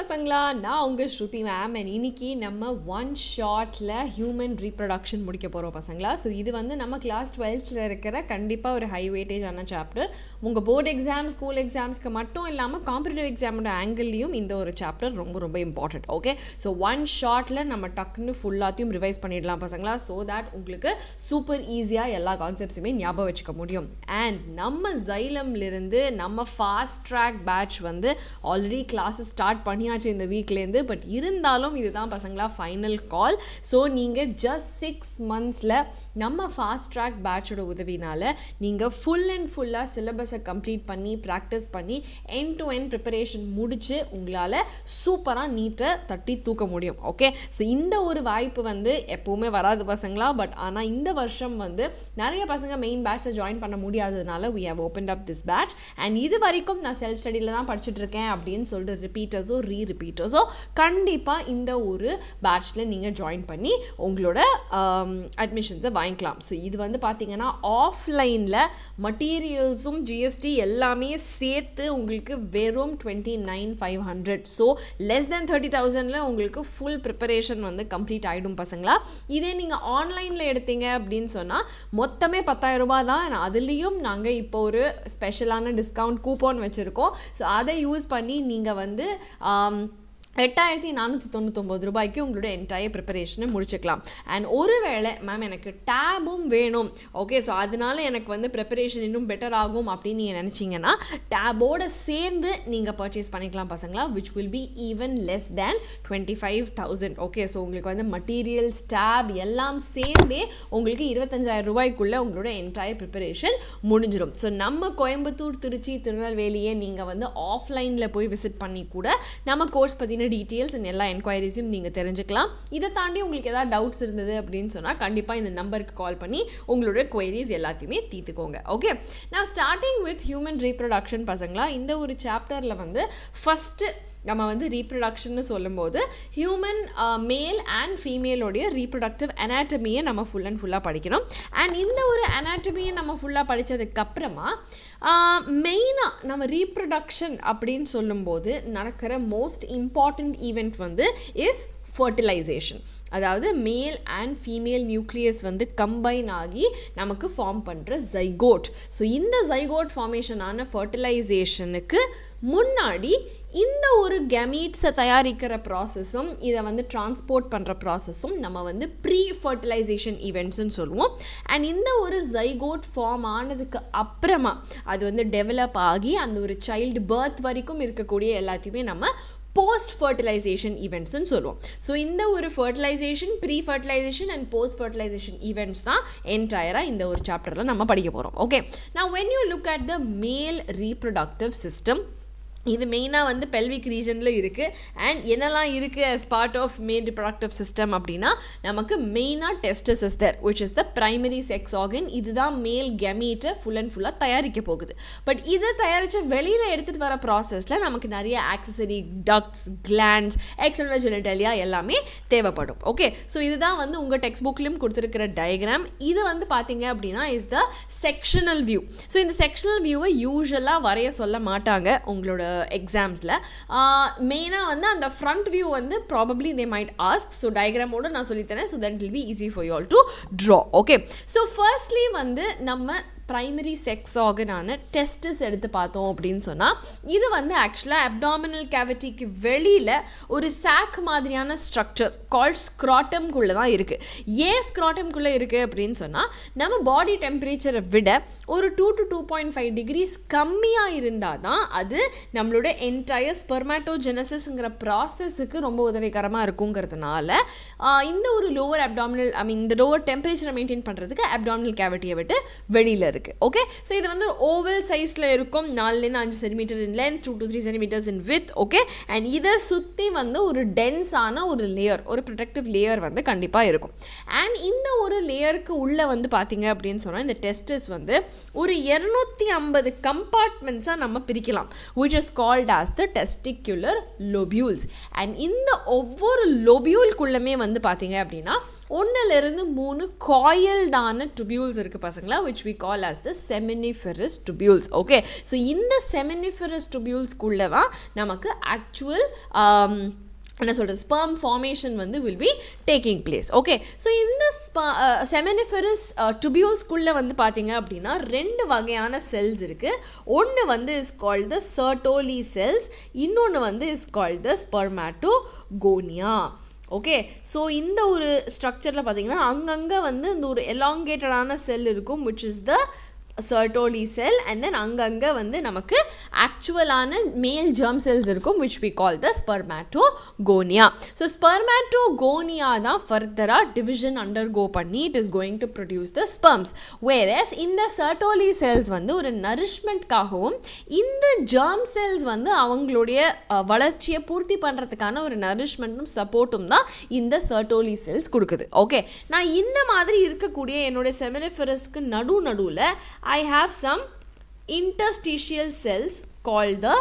பசங்களா, நான் உங்கள் ஸ்ருதி மேம். அண்ட் இன்னைக்கு நம்ம ஒன் ஷார்ட்டில் ஹியூமன் ரீப்ரொடக்ஷன் முடிக்க போகிறோம் பசங்களா. ஸோ இது வந்து நம்ம கிளாஸ் 12th இருக்கிற கண்டிப்பாக ஒரு ஹை வெயிட்டேஜான சாப்டர். உங்கள் போர்டு எக்ஸாம், ஸ்கூல் எக்ஸாம்ஸ்க்கு மட்டும் இல்லாமல் காம்படிட்டிவ் எக்ஸாமோட ஆங்கிள்லையும் இந்த ஒரு சாப்டர் ரொம்ப ரொம்ப இம்பார்ட்டன்ட். ஓகே, ஸோ ஒன் ஷார்ட்டில் நம்ம டக்குன்னு ஃபுல்லாத்தையும் ரிவைஸ் பண்ணிடலாம் பசங்களா. ஸோ தட் உங்களுக்கு சூப்பர் ஈஸியாக எல்லா கான்செப்ட்ஸுமே ஞாபகம் வச்சுக்க முடியும். அண்ட் நம்ம ஜைலம்லேருந்து நம்ம ஃபாஸ்ட் ட்ராக் பேட்ச் வந்து ஆல்ரெடி கிளாஸஸ் ஸ்டார்ட் பண்ணியாச்சு இந்த வீக்லேருந்து. பட் இருந்தாலும் இதுதான் பசங்களா ஃபைனல் கால். ஸோ நீங்கள் ஜஸ்ட் 6 monthsல நம்ம ஃபாஸ்ட் ட்ராக் பேட்சோட உதவினால் நீங்கள் ஃபுல் அண்ட் ஃபுல்லாக சிலபஸை கம்ப்ளீட் பண்ணி ப்ராக்டிஸ் பண்ணி எண்ட் டு எண்ட் ப்ரிப்பரேஷன் முடித்து உங்களால் சூப்பராக நீட்டை தட்டி தூக்க முடியும். ஓகே, ஸோ இந்த ஒரு வாய்ப்பு வந்து எப்போவுமே வராது பசங்களா. பட் ஆனால் இந்த வருஷம் வந்து நிறைய பசங்க மெயின் பேட்சை ஜாயின் பண்ண முடியாததுனால we have opened up this batch. And இது வரைக்கும் நான் செல்ஃப் ஸ்டடியில் தான் படிச்சுட்டு இருக்கேன் அப்படின்னு சொல்லிட்டு ரிப்பீட்டர்ஸோ ரீரிப்பீட்டர்ஸோ கண்டிப்பாக இந்த ஒரு பேட்சில் நீங்கள் ஜாயின் பண்ணி உங்களோட அட்மிஷன்ஸை வாங்கிக்கலாம். ஸோ இது வந்து பார்த்தீங்கன்னா ஆஃப்லைனில் மெட்டீரியல்ஸும் ஜிஎஸ்டி எல்லாமே சேர்த்து உங்களுக்கு வெறும் 29,500. ஸோ லெஸ் தென் 30,000ல் உங்களுக்கு ஃபுல் ப்ரிப்பரேஷன் வந்து கம்ப்ளீட் ஆகிடும் பசங்களா. இதே நீங்கள் ஆன்லைனில் எடுத்தீங்க அப்படின்னு சொன்னால் மொத்தமே 10,000 ரூபாய் தான். அதுலேயும் நாங்கள் இப்போ ஒரு ஸ்பெஷலான டிஸ்கவுண்ட் கூப்பன் வச்சுருக்கோம். ஸோ அதை யூஸ் பண்ணி நீங்கள் வந்து 8,499 ரூபாய்க்கு உங்களோட என்டையர் ப்ரிப்பரேஷனை முடிச்சுக்கலாம். அண்ட் ஒருவேளை மேம் எனக்கு டேபும் வேணும், ஓகே, ஸோ அதனால எனக்கு வந்து ப்ரிப்பரேஷன் இன்னும் பெட்டர் ஆகும் அப்படின்னு நீங்கள் நினச்சிங்கன்னா டேபோடு சேர்ந்து நீங்கள் பர்ச்சேஸ் பண்ணிக்கலாம் பசங்களா, which will be even less than 25,000. Okay, so உங்களுக்கு வந்து மெட்டீரியல்ஸ், டேப் எல்லாம் சேர்ந்தே உங்களுக்கு 25,000 ரூபாய்க்குள்ளே உங்களோட என்டையர் ப்ரிப்பரேஷன் முடிஞ்சிடும். ஸோ நம்ம கோயம்புத்தூர், திருச்சி, திருநெல்வேலியை நீங்கள் வந்து ஆஃப்லைனில் போய் விசிட் பண்ணி கூட நம்ம கோர்ஸ் பற்றி டீட்டெயில்ஸ் அண்ட் எல்லா என்கொயரிஸையும் நீங்கள் தெரிஞ்சுக்கலாம். இதை தாண்டி உங்களுக்கு ஏதாவது டவுட்ஸ் இருந்தது அப்படின்னு சொன்னால் கண்டிப்பாக இந்த நம்பருக்கு கால் பண்ணி உங்களோட குவரிஸ் எல்லாத்தையுமே தீர்த்துக்கோங்க. ஓகே, நான் ஸ்டார்டிங் வித் ஹியூமன் ரீப்ரொடக்ஷன் பசங்களா. இந்த ஒரு சாப்டரில் வந்து ஃபஸ்ட்டு நம்ம வந்து ரீப்ரொடக்ஷன்னு சொல்லும்போது ஹியூமன் மேல் அண்ட் ஃபீமேலோடைய ரீப்ரொடக்டிவ் அனாட்டமியை நம்ம ஃபுல் அண்ட் ஃபுல்லாக படிக்கணும். அண்ட் இந்த ஒரு அனாட்டமியை நம்ம ஃபுல்லாக படித்ததுக்கப்புறமா மெயினாக நம்ம ரீப்ரொடக்ஷன் அப்படின்னு சொல்லும்போது நடக்கிற மோஸ்ட் இம்பார்ட்டண்ட் ஈவெண்ட் வந்து இஸ் ஃபர்டிலைசேஷன். அதாவது மேல் அண்ட் ஃபீமேல் நியூக்ளியஸ் வந்து கம்பைன் ஆகி நமக்கு ஃபார்ம் பண்ணுற ஜைகோட். ஸோ இந்த ஜைகோட் ஃபார்மேஷனான ஃபர்டிலைசேஷனுக்கு முன்னாடி இந்த ஒரு கெமீட்ஸை தயாரிக்கிற ப்ராசஸும் இதை வந்து டிரான்ஸ்போர்ட் பண்ணுற ப்ராசஸும் நம்ம வந்து ப்ரீ ஃபர்டிலைசேஷன் ஈவெண்ட்ஸ்ன்னு சொல்லுவோம். அண்ட் இந்த ஒரு ஜைகோட் ஃபார்ம் ஆனதுக்கு அப்புறமா அது வந்து டெவலப் ஆகி அந்த ஒரு சைல்டு பர்த் வரைக்கும் இருக்கக்கூடிய எல்லாத்தையுமே நம்ம போஸ்ட் ஃபர்டிலைசேஷன் ஈவெண்ட்ஸ்ன்னு சொல்லுவோம். ஸோ இந்த ஒரு fertilization, pre fertilization and post fertilization events தான் என்டையராக இந்த ஒரு சாப்டரில் நம்ம படிக்க போகிறோம். ஓகே, நான் when you look at the மேல் ரீப்ரொடக்டிவ் சிஸ்டம், இது மெயினாக வந்து பெல்விக் ரீஜனில் இருக்குது. அண்ட் என்னெல்லாம் இருக்குது as part of male reproductive system அப்படின்னா நமக்கு மெயினாக testes is there, which is the primary sex organ. இதுதான் மேல் கெமீட்டை ஃபுல் அண்ட் ஃபுல்லாக தயாரிக்க போகுது. பட் இதை தயாரித்த வெளியில் எடுத்துகிட்டு வர ப்ராசஸில் நமக்கு நிறைய accessory, ducts, glands, extra genitalia எல்லாமே தேவைப்படும். ஓகே, ஸோ இதுதான் வந்து உங்கள் டெக்ஸ்ட் புக்லேயும் கொடுத்துருக்கிற டயக்ராம். இது வந்து பார்த்தீங்க அப்படின்னா is the sectional view. So இந்த செக்ஷனல் வியூவை யூஸ்வலாக வரைய சொல்ல மாட்டாங்க உங்களோட எக்ஸாம்ஸில். மெயினாக வந்து அந்த ஃப்ரண்ட் வியூ வந்து probably they might ask. So டயக்ராமோடு நான் சொல்லித்தரேன். So that will be easy for you all to draw. Okay, so firstly வந்து நம்ம ப்ரைமரி செக்ஸ் ஆர்கனான டெஸ்டஸ் எடுத்து பார்த்தோம் அப்படின்னு சொன்னால் இது வந்து ஆக்சுவலாக அப்டாமினல் கேவிட்டிக்கு வெளியில் ஒரு சாக் மாதிரியான ஸ்ட்ரக்சர் கால்ட் ஸ்க்ராட்டம்குள்ளே தான் இருக்குது. ஏன் ஸ்க்ராட்டம்குள்ளே இருக்குது அப்படின்னு சொன்னால் நம்ம பாடி டெம்பரேச்சரை விட ஒரு 2 to 2.5 degrees கம்மியாக இருந்தால் தான் அது நம்மளோட என்டையர் ஸ்பெர்மாட்டோஜெனசிஸ்ங்கிற ப்ராசஸுக்கு ரொம்ப உதவிகரமாக இருக்குங்கிறதுனால இந்த ஒரு லோவர் அப்டாமினல் இந்த லோவர் டெம்பரேச்சரை மெயின்டைன் பண்ணுறதுக்கு அப்டாமினல் கேவிட்டியை விட்டு வெளியில் இருக்குது. ஓகே, ஸோ இது வந்து ஓவல் சைஸில் இருக்கும். 4-5 centimetre in length, 2 to 3 centimetres in with. Okay, and இதை சுற்றி வந்து ஒரு டென்ஸான ஒரு லேயர், ஒரு ப்ரொடெக்டிவ் லேயர் வந்து கண்டிப்பாக இருக்கும். அண்ட் இந்த ஒரு லேயருக்கு உள்ளே வந்து பார்த்தீங்க அப்படின்னு சொன்னால் இந்த டெஸ்டஸ் வந்து ஒரு 250 கம்பார்ட்மெண்ட்ஸாக நம்ம பிரிக்கலாம், which is called as the testicular lobules. And இந்த ஒவ்வொரு லோபியூல்குள்ளமே வந்து பார்த்தீங்க அப்படின்னா ஒன்னிலிருந்து 3 coiled-ஆன tubules இருக்குது பசங்களா, which we call as the seminiferous tubules. Okay, so இந்த seminiferous tubules குள்ள தான் நமக்கு actual என்ன சொல்கிறது sperm formation வந்து will be taking place. Okay, so இந்த seminiferous tubules குள்ள வந்து பார்த்தீங்க அப்படின்னா 2 வகையான செல்ஸ் இருக்குது. ஒன்று வந்து is called the Sertoli cells, இன்னொன்று வந்து is called the spermatogonia. Okay, so இந்த ஒரு ஸ்ட்ரக்சரில் பார்த்தீங்கன்னா அங்கங்கே வந்து இந்த ஒரு எலாங்கேட்டடான செல் இருக்கும், which is the Sertoli cell, and then அங்கங்கே வந்து நமக்கு ஆக்சுவலான மேல் germ cells இருக்கும், which we call the spermatogonia. So spermatogonia தான் ஃபர்தராக டிவிஷன் undergo பண்ணி it is going to produce the sperms, whereas இந்த Sertoli cells வந்து ஒரு nourishmentகாகவும் இந்த germ cells வந்து அவங்களுடைய வளர்ச்சியை பூர்த்தி பண்ணுறதுக்கான ஒரு nourishmentum சப்போர்ட்டும் தான் இந்த Sertoli cells கொடுக்குது. ஓகே, நான் இந்த மாதிரி இருக்கக்கூடிய என்னுடைய seminiferousக்கு நடுவில் I have some interstitial cells called the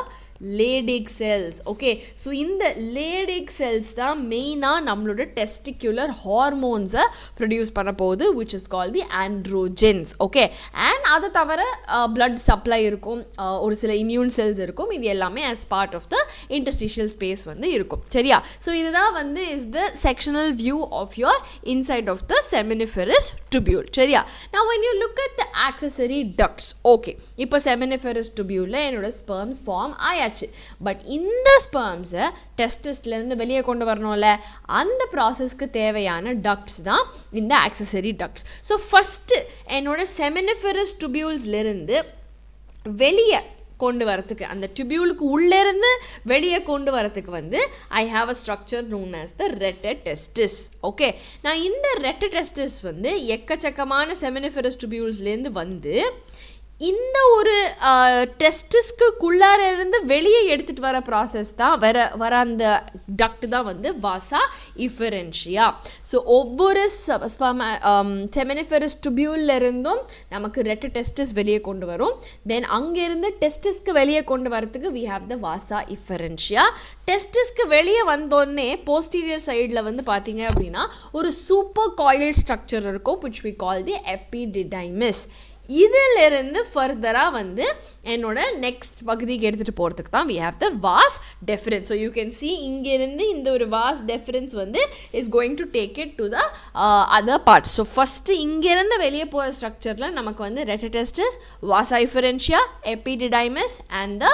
Leydig cells. Okay, so இந்த Leydig cells தான் மெயினாக நம்மளோட testicular hormones ப்ரொடியூஸ் பண்ண போகுது, which is called the androgens. Okay, and அதை தவிர blood supply இருக்கும், ஒரு சில immune cells இருக்கும், இது எல்லாமே as part of the interstitial space வந்து இருக்கும். சரியா? ஸோ இதுதான் வந்து is the sectional view of your inside of the seminiferous tubule. சரியா? Now when you look at the accessory ducts, okay, இப்போ seminiferous tubule என்னோட sperms form ஆயாச்சு. But இந்த ஸ்பெர்ம்ஸை டெஸ்டிஸ்லேருந்து வெளியே கொண்டு வரணும்ல, அந்த ப்ராசஸ்க்கு தேவையான டக்ட்ஸ் தான் இந்த ஆக்சசரி டக்ட்ஸ். ஸோ ஃபஸ்ட்டு என்னோட செமினிஃபெரஸ் டுபியூல்ஸ்லேருந்து வெளியே கொண்டு வரத்துக்கு, அந்த டியூபியூலுக்கு உள்ளேருந்து வெளியே கொண்டு வரத்துக்கு வந்து I have a structure known as the rete testis. Okay, நான் இந்த ரெட்டட் டெஸ்டிஸ் வந்து எக்கச்சக்கமான செமினிஃபெரஸ் டுபியூல்ஸ்லேருந்து வந்து இந்த ஒரு டெஸ்டிஸ்க்குள்ளார இருந்து வெளியே எடுத்துகிட்டு வர ப்ராசஸ் தான் வர அந்த டக்ட் தான் வந்து வாசா இஃபெரென்ஷியா. ஸோ ஒவ்வொரு செமினிஃபெரஸ் டுபியூல்ல இருந்தும் நமக்கு ரெட்டு டெஸ்டிஸ் வெளியே கொண்டு வரும். தென் அங்கேருந்து டெஸ்டிஸ்க்கு வெளியே கொண்டு வரத்துக்கு வி ஹாவ் த வாசா இஃபெரென்ஷியா. டெஸ்டிஸ்க்கு வெளியே வந்தோடனே போஸ்டீரியர் சைடில் வந்து பார்த்தீங்க அப்படின்னா ஒரு சூப்பர் காயில்ட் ஸ்ட்ரக்சர் இருக்கும், which we call the epididymis. இதிலிருந்து ஃபர்தராக வந்து என்னோட நெக்ஸ்ட் பகுதிக்கு எடுத்துகிட்டு போகிறதுக்கு தான் we have the vas deferens. So you can see இங்கேருந்து இந்த ஒரு vas deferens வந்து is going to take it to the other parts. So first இங்கேருந்து வெளியே போகிற ஸ்ட்ரக்சரில் நமக்கு வந்து rete testis, vasa efferentia, epididymis and the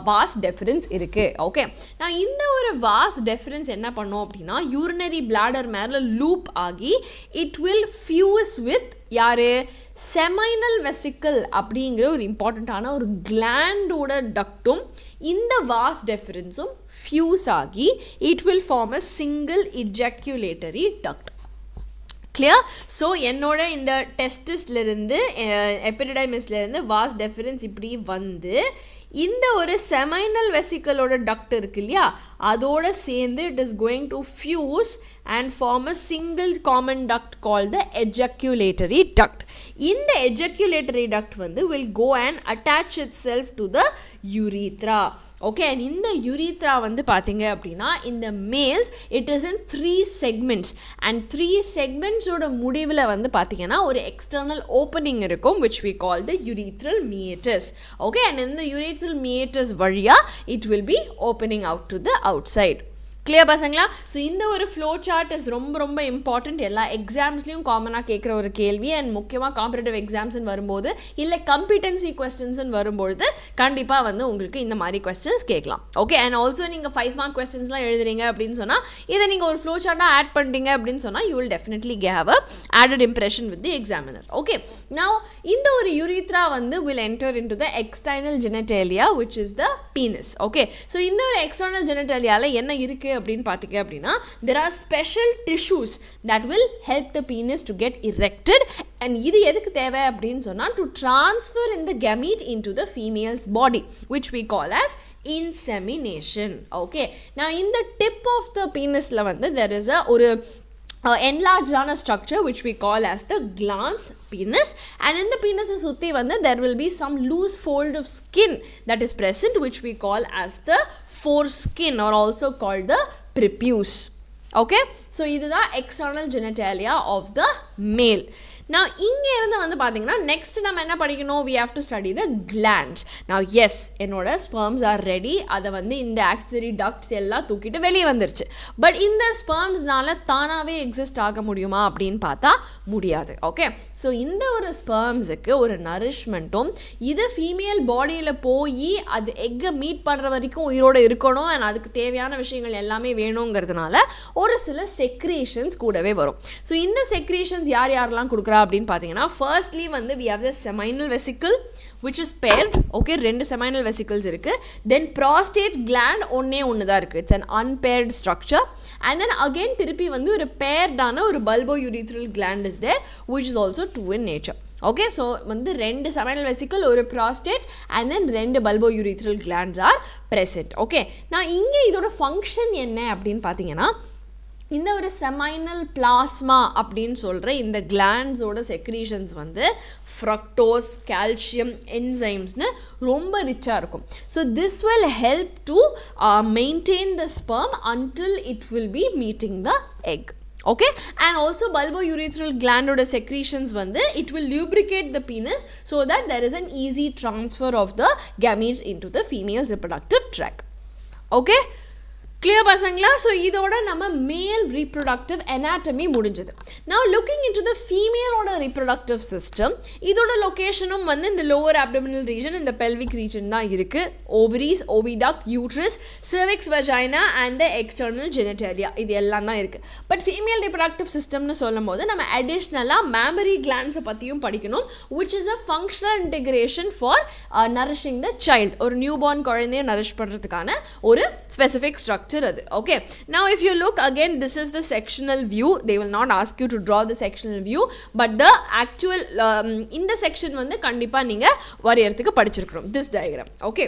vas deferens இருக்குது. ஓகே, நான் இந்த ஒரு vas deferens என்ன பண்ணோம் அப்படின்னா யூரினரி பிளாடர் மேலே லூப் ஆகி இட் வில் ஃபியூஸ் வித் யாரு செமைனல் வெசிக்கல் அப்படிங்கிற ஒரு இம்பார்ட்டண்ட்டான ஒரு கிளாண்டோட டக்டும் இந்த வாஸ் டெஃபரன்ஸும் ஃபியூஸ் ஆகி it will form a single ejaculatory duct. Clear? So என்னோட இந்த டெஸ்டிஸ்லேருந்து எபிடிடைமிஸ்லேருந்து வாஸ் டெஃபரன்ஸ் இப்படி வந்து இந்த ஒரு செமைனல் வெசிக்கலோட டக்ட் இருக்கு இல்லையா, அதோட சேர்ந்து it is going to fuse and form a single common duct called the ejaculatory duct. இந்த ejaculatory duct வந்து will go and attach itself to the urethra. Okay, and இந்த urethra வந்து பார்த்தீங்க அப்படின்னா இந்த males it is in 3 segments and 3 segments ஓட முடிவில் வந்து பார்த்தீங்கன்னா ஒரு external opening இருக்கும், which we call the urethral meatus. Okay, and in the urethral meatus வழியா it will be opening out to the outside. Clear பசங்களா? ஸோ இந்த ஒரு ஃப்ளோ சார்ட் இஸ் ரொம்ப ரொம்ப இம்பார்ட்டண்ட். எல்லா எக்ஸாம்ஸ்லையும் காமனாக கேட்குற ஒரு கேள்வி, அண்ட் முக்கியமாக காம்படிட்டிவ் எக்ஸாம்ஸ்ன்னு வரும்போது இல்லை கம்பிட்டன்சி கொஸ்டின்ஸ்ன்னு வரும்பொழுது கண்டிப்பாக வந்து உங்களுக்கு இந்த மாதிரி கொஸ்டின்ஸ் கேட்கலாம். ஓகே, அண்ட் ஆல்சோ நீங்கள் 5 மார்க் கொஸ்டின்ஸ்லாம் எழுதுறீங்க அப்படின்னு சொன்னால் இதை நீங்கள் ஒரு ஃப்ளோ சார்ட்டாக ஆட் பண்ணிட்டீங்க அப்படின்னு சொன்னால் you will definitely have a added impression with the examiner. Okay, now இந்த ஒரு யூரித்ரா வந்து will enter into the external genitalia which is the penis. Okay, so இந்த ஒரு எக்ஸ்டர்னல் ஜெனடேலியாவில் என்ன இருக்குது அப்படின்னு பார்த்தீங்க அப்படின்னா there are special tissues that will help the penis to get erected, and இது எதுக்கு தேவை அப்படின்னு சொன்னால் to transfer in the gamete into the female's body, which we call as insemination. Okay, now in the tip of the penisல வந்து there is a ஒரு enlarged on a structure which we call as the glans penis, and in the penis சுத்தி வந்து there will be some loose fold of skin that is present, which we call as the foreskin or also called the prepuce. Okay, so இதுதான் external genitalia of the male. Now இங்கே இருந்து வந்து பார்த்தீங்கன்னா next நம்ம என்ன படிக்கணும், we have to study the glands. Now yes, என்னோட sperms are ready, அதை வந்து இந்த axillary ducts எல்லாம் தூக்கிட்டு வெளியே வந்துருச்சு. பட் இந்த ஸ்பெர்ம்ஸ்னால தானாகவே எக்ஸிஸ்ட் ஆக முடியுமா அப்படின்னு பார்த்தா முடியாது. ஓகே, ஸோ இந்த ஒரு ஸ்பெர்ம்ஸுக்கு ஒரு நரிஷ்மெண்ட்டும் இது ஃபீமேல் பாடியில் போய் அது எக்கை மீட் பண்ணுற வரைக்கும் உயிரோடு இருக்கணும் அண்ட் அதுக்கு தேவையான விஷயங்கள் எல்லாமே வேணுங்கிறதுனால ஒரு சில செக்ரேஷன்ஸ் கூடவே வரும். ஸோ இந்த செக்ரேஷன்ஸ் யார் யாரெல்லாம் கொடுக்குறா அப்படின்னு பார்த்தீங்கன்னா, ஃபர்ஸ்ட்லி வந்து we have the seminal vesicle which is paired. Okay, ரெண்டு seminal vesicles இருக்கு. Then prostate gland ஒன்னே ஒன்று தான் இருக்குது, it's an unpaired structure. And then again திருப்பி வந்து ஒரு paired ஆன ஒரு bulbourethral gland is there which is also two in nature. Okay, so வந்து ரெண்டு seminal vesicle, ஒரு prostate and then ரெண்டு bulbourethral glands are present. Okay, நான் இங்கே இதோட ஃபங்க்ஷன் என்ன அப்படின்னு பார்த்தீங்கன்னா, இந்த ஒரு செமைனல் பிளாஸ்மா அப்படின்னு சொல்கிற இந்த கிளாண்ட்ஸோட செக்ரீஷன்ஸ் வந்து ஃப்ரக்டோஸ், கால்சியம், என்சைம்ஸ்னு ரொம்ப ரிச்சாக இருக்கும். So this will help to maintain the sperm until it will be meeting the egg. Okay, and also bulbourethral gland oda secretions வந்து it will lubricate the penis so that there is an easy transfer of the gametes into the female's reproductive tract. Okay, clear பசங்களா? So இதோட நம்ம மேல் reproductive anatomy முடிஞ்சது. Now looking into the female reproductive system, இதோட லொக்கேஷனும் வந்து இந்த lower abdominal region, இந்த pelvic region தான் இருக்கு. ovaries, oviduct, uterus, cervix, vagina and the external genitalia இது எல்லாம் தான் இருக்கு. பட் ஃபீமேல் reproductive systemனு சொல்லும் போது நம்ம அடிஷ்னலாக mammary glands பற்றியும் படிக்கணும், which is a functional integration for nourishing the child. ஒரு newborn குழந்தைய nourish பண்ணுறதுக்கான ஒரு specific structure. Okay, now if you look again, this is the sectional view. They will not ask you to draw the sectional view, but the actual in the section வந்து கண்டிப்பா நீங்க வரையறதுக்கு படிச்சிருக்கணும் this diagram. Okay,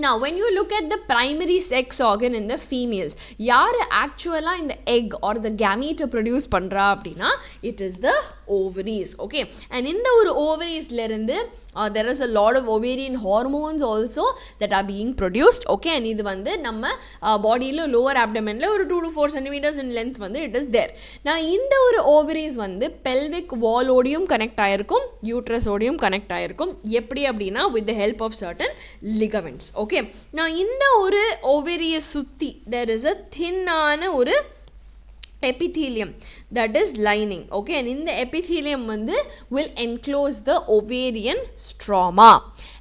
now when you look at the primary sex organ in the females, யார் actually in the egg or the gamete produce பண்றா அப்படின்னா it is the ovaries. Okay, and in the ovaries ல இருந்து there is a lot of ovarian hormones also that are being produced. Okay, and இது வந்து நம்ம பாடியில் lower abdomenல ஒரு 2 to 4 centimeters in length வந்து it is there. நான் இந்த ஒரு ovaries வந்து pelvic wall ஓடியும் கனெக்ட் ஆயிருக்கும், யூட்ரஸ் ஓடியும் கனெக்ட் ஆயிருக்கும். எப்படி அப்படின்னா with the help of certain ligaments. Okay, நான் இந்த ஒரு ovariயை சுற்றி there is a thin ஆன ஒரு epithelium that is lining. Okay, and in the epithelium வந்து will enclose the ovarian stroma.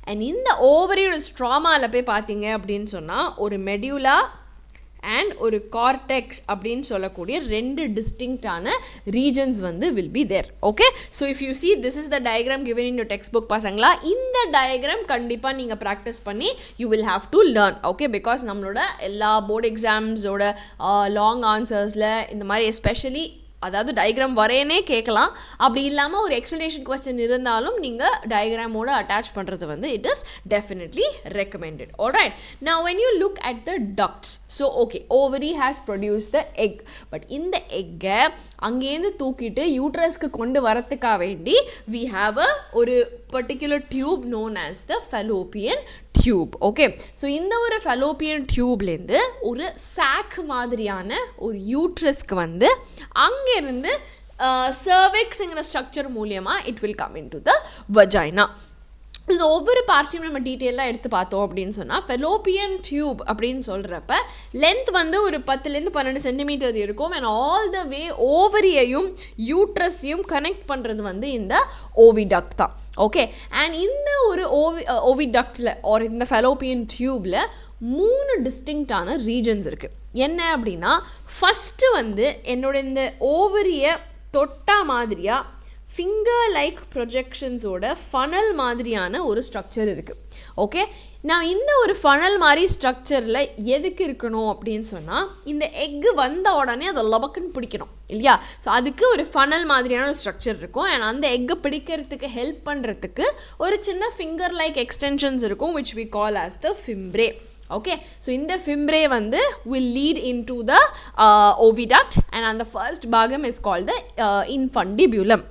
And in the ovarian stroma ல போய் பார்த்தீங்க அப்படின்னு சொன்னால் ஒரு medulla and ஒரு cortex அப்படின்னு சொல்லக்கூடிய ரெண்டு டிஸ்டிங்க்டான regions வந்து will be there. Okay, so if you see this is the diagram given in your textbook பசங்களா, இந்த diagram கண்டிப்பாக நீங்கள் ப்ராக்டிஸ் பண்ணி you will have to learn. Okay, because நம்மளோட எல்லா போர்டு எக்ஸாம்ஸோட லாங் ஆன்சர்ஸில் இந்த மாதிரி எஸ்பெஷலி அதாவது டயக்ராம் வரையனே கேட்கலாம், அப்படி இல்லாமல் ஒரு எக்ஸ்ப்ளனேஷன் கொஸ்டின் இருந்தாலும் நீங்கள் டயக்ராமோட அட்டாச் பண்ணுறது வந்து it is definitely recommended. Alright, now when you look at the ducts, so okay, ovary has produced the egg, but இந்த எக்கை அங்கேருந்து தூக்கிட்டு யூட்ரஸ்க்கு கொண்டு வரத்துக்காக வேண்டி we have ஒரு particular tube known as the fallopian tube. Okay, so இந்த ஒரு fallopian tubeலேருந்து ஒரு சாக் மாதிரியான ஒரு யூட்ரஸ்க்கு வந்து அங்கேருந்து cervixங்கிற ஸ்ட்ரக்சர் மூலியமாக it will come into the vagina. இது ஒவ்வொரு பார்ட்டையும் நம்ம டீட்டெயிலாக எடுத்து பார்த்தோம் அப்படின்னு சொன்னால் ஃபெலோப்பியன் டியூப் அப்படின்னு சொல்கிறப்ப லென்த் வந்து ஒரு 10 to 12 சென்டிமீட்டர் இருக்கும். அண்ட் ஆல் த வே ஓவரியையும் யூட்ரஸையும் கனெக்ட் பண்ணுறது வந்து இந்த ஓவிடக்ட் தான். ஓகே, அண்ட் இந்த ஒரு ஓவிடக்டில் ஆர் இந்த ஃபெலோப்பியன் டியூப்பில் 3 டிஸ்டிங்க்டான ரீஜன்ஸ் இருக்குது. என்ன அப்படின்னா, ஃபஸ்ட்டு வந்து என்னோட இந்த ஓவரியை தொட்டா மாதிரியாக ஃபிங்கர் லைக் ப்ரொஜெக்ஷன்ஸோட ஃபனல் மாதிரியான ஒரு ஸ்ட்ரக்சர் இருக்குது. ஓகே, நான் இந்த ஒரு ஃபனல் மாதிரி ஸ்ட்ரக்சரில் எதுக்கு இருக்கணும் அப்படின்னு சொன்னால், இந்த எக்கு வந்த உடனே அதை லபக்குன்னு பிடிக்கணும் இல்லையா? ஸோ அதுக்கு ஒரு ஃபனல் மாதிரியான ஒரு ஸ்ட்ரக்சர் இருக்கும். அண்ட் அந்த எக்கை பிடிக்கிறதுக்கு ஹெல்ப் பண்ணுறதுக்கு ஒரு சின்ன ஃபிங்கர் லைக் எக்ஸ்டென்ஷன்ஸ் இருக்கும் which we call as the fimbriae. Okay, so in the fimbriae வந்து will lead into the oviduct and on the first பாகம் is called the infundibulum.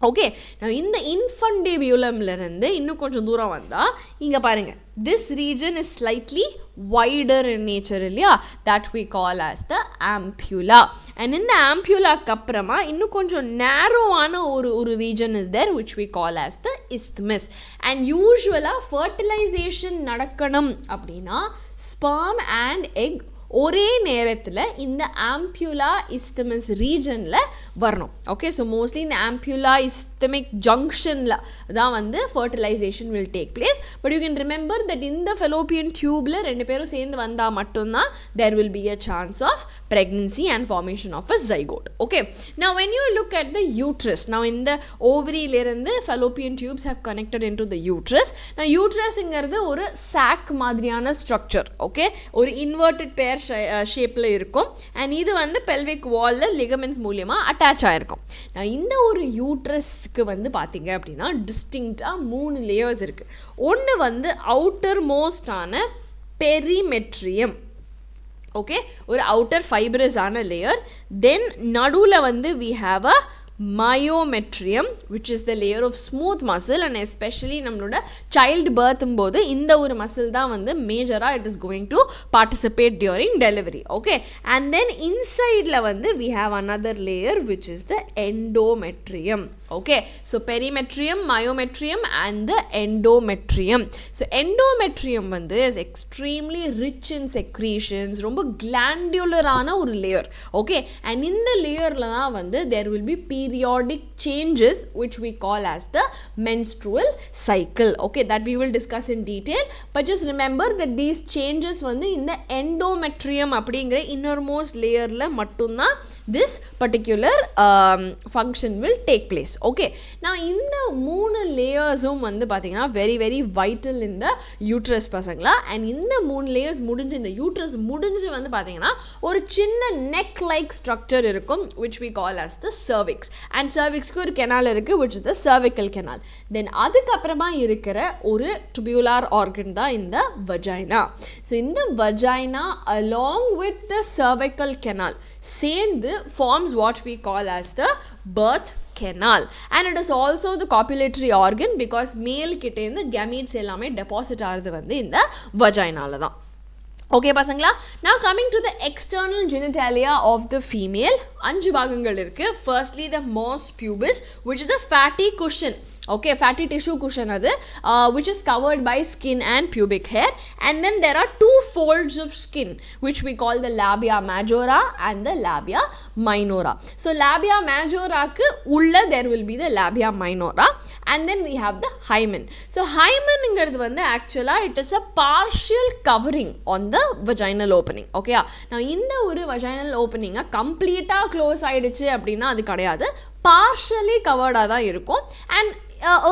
Okay, நான் இந்த இன்ஃபண்டேபியூலம்லேருந்து இன்னும் கொஞ்சம் தூரம் வந்தால் இங்கே பாருங்கள், this region is slightly wider in nature இல்லையா, that we call as the ampulla. and in the ampulla அப்புறமா இன்னும் கொஞ்சம் நேரோவான ஒரு region is there which we call as the isthmus. and usually fertilization நடக்கணும் அப்படின்னா sperm and egg ஒரே நேரத்தில் இந்த ஆம்பியூலா இஸ்தமஸ் ரீஜனில் வரணும். ஓகே, ஸோ மோஸ்ட்லி இந்த ஆம்பியூலா இஸ்தமிக் ஜங்ஷனில் தான் வந்து fertilization will take place. But you can remember that இந்த ஃபெலோப்பியன் டியூப்பில் 2 பேரும் சேர்ந்து வந்தால் மட்டும்தான் there will be a chance of pregnancy and formation of a zygote. Okay, now when you look at the uterus, now in the ovary lerundu fallopian tubes have connected into the uterus. now uterus ingiradhu oru sac மாதிரியான structure. okay, ஒரு inverted pear shape ல இருக்கும். and இது வந்து pelvic wall ல ligaments மூலமா attach ஆயிருக்கும். now இந்த ஒரு uterus க்கு வந்து பாத்தீங்க அப்படினா distinct 3 layers இருக்கு. ஒன்னு வந்து outer most ஆன perimetrium. okay, ஒரு outer fibrous ஆன layer. then நடுவுல வந்து we have a myometrium which is the layer of smooth muscle, and especially நம்மளோட child birth போது இந்த ஒரு muscle தான் வந்து மேஜரா it is going to participate during delivery. okay, and then inside ல வந்து we have another layer which is the endometrium. okay, so perimetrium, myometrium and the endometrium. so endometrium வந்து is extremely rich in secretions, ரொம்ப glandular ஆன ஒரு layer. okay, and in the layer ல தான் வந்து there will be periodic changes which we call as the menstrual cycle. okay, that we will discuss in detail, but just remember that these changes வந்து இந்த endometrium அப்படிங்கிற innermost layer ல மட்டும்தான் this particular function will take place. okay, now இந்த 3 layers-உம் வந்து பாத்தீங்கன்னா very very vital in the uterus பசங்களா. and இந்த 3 layers முடிஞ்சு இந்த uterus முடிஞ்சு வந்து பாத்தீங்கன்னா ஒரு சின்ன neck like structure இருக்கும் which we call as the cervix. and cervixக்கு ஒரு canal இருக்கு which is the cervical canal. then அதுக்கு அப்புறமா இருக்கிற ஒரு tubular organ தான் இந்த vagina. so இந்த vagina along with the cervical canal சேர்ந்து forms what we call as the birth canal, and it is also the copulatory organ because male கிட்ட இருந்து gametes எல்லாமே deposit ஆகுது வந்து இந்த vagina-ல தான். okay பசங்களா, now coming to the external genitalia of the female, 5 பாகங்கள் இருக்கு. firstly the mos pubis which is the fatty cushion. okay, fatty tissue cushion adu which is covered by skin and pubic hair, and then there are 2 folds of skin which we call the labia majora and the labia minora. so labia majora ku ulla there will be the labia minora, and then we have the hymen. so hymen ingiradhu vandu actually it is a partial covering on the vaginal opening. okay, now inda oru vaginal opening complete close aiduchu அப்படினா அது கிடையாது, partially covered ஆ தான் இருக்கும். and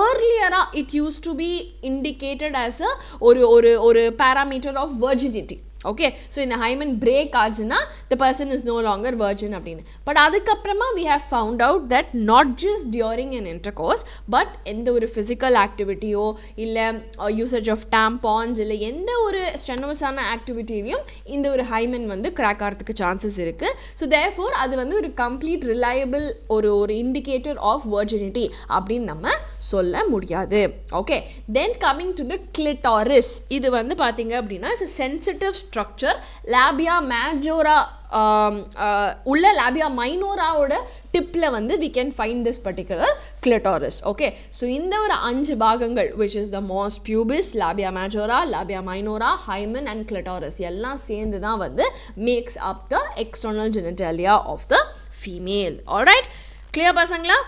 earlier it used to be indicated as a ஒரு parameter of virginity. okay, so in the hymen break ஆச்சுனா the person is no longer virgin அப்படின்னு. but அதுக்கப்புறமா we have found out that not just during an intercourse but எந்த ஒரு physical activity-யோ இல்லை usage of tampons இல்லை எந்த ஒரு strenuous-ஆன activity-லையும் இந்த ஒரு hymen வந்து crack ஆகிறதுக்கு chances இருக்கு. so therefore அது வந்து ஒரு complete reliable ஒரு indicator of virginity அப்படின்னு நம்ம சொல்ல முடியாது. okay, then coming to the clitoris, இது வந்து பாத்தீங்க அப்படின்னா it's a sensitive structure. labia majora உள்ள labia minora ஓட டிப்ல வந்து we can find this particular clitoris. okay, so இந்த ஒரு 5 பாகங்கள் which is the mos pubis, labia majora, labia minora, hymen and clitoris எல்லாம் சேர்ந்து தான் வந்து makes up the external genitalia of the female. alright, clear பசங்களா?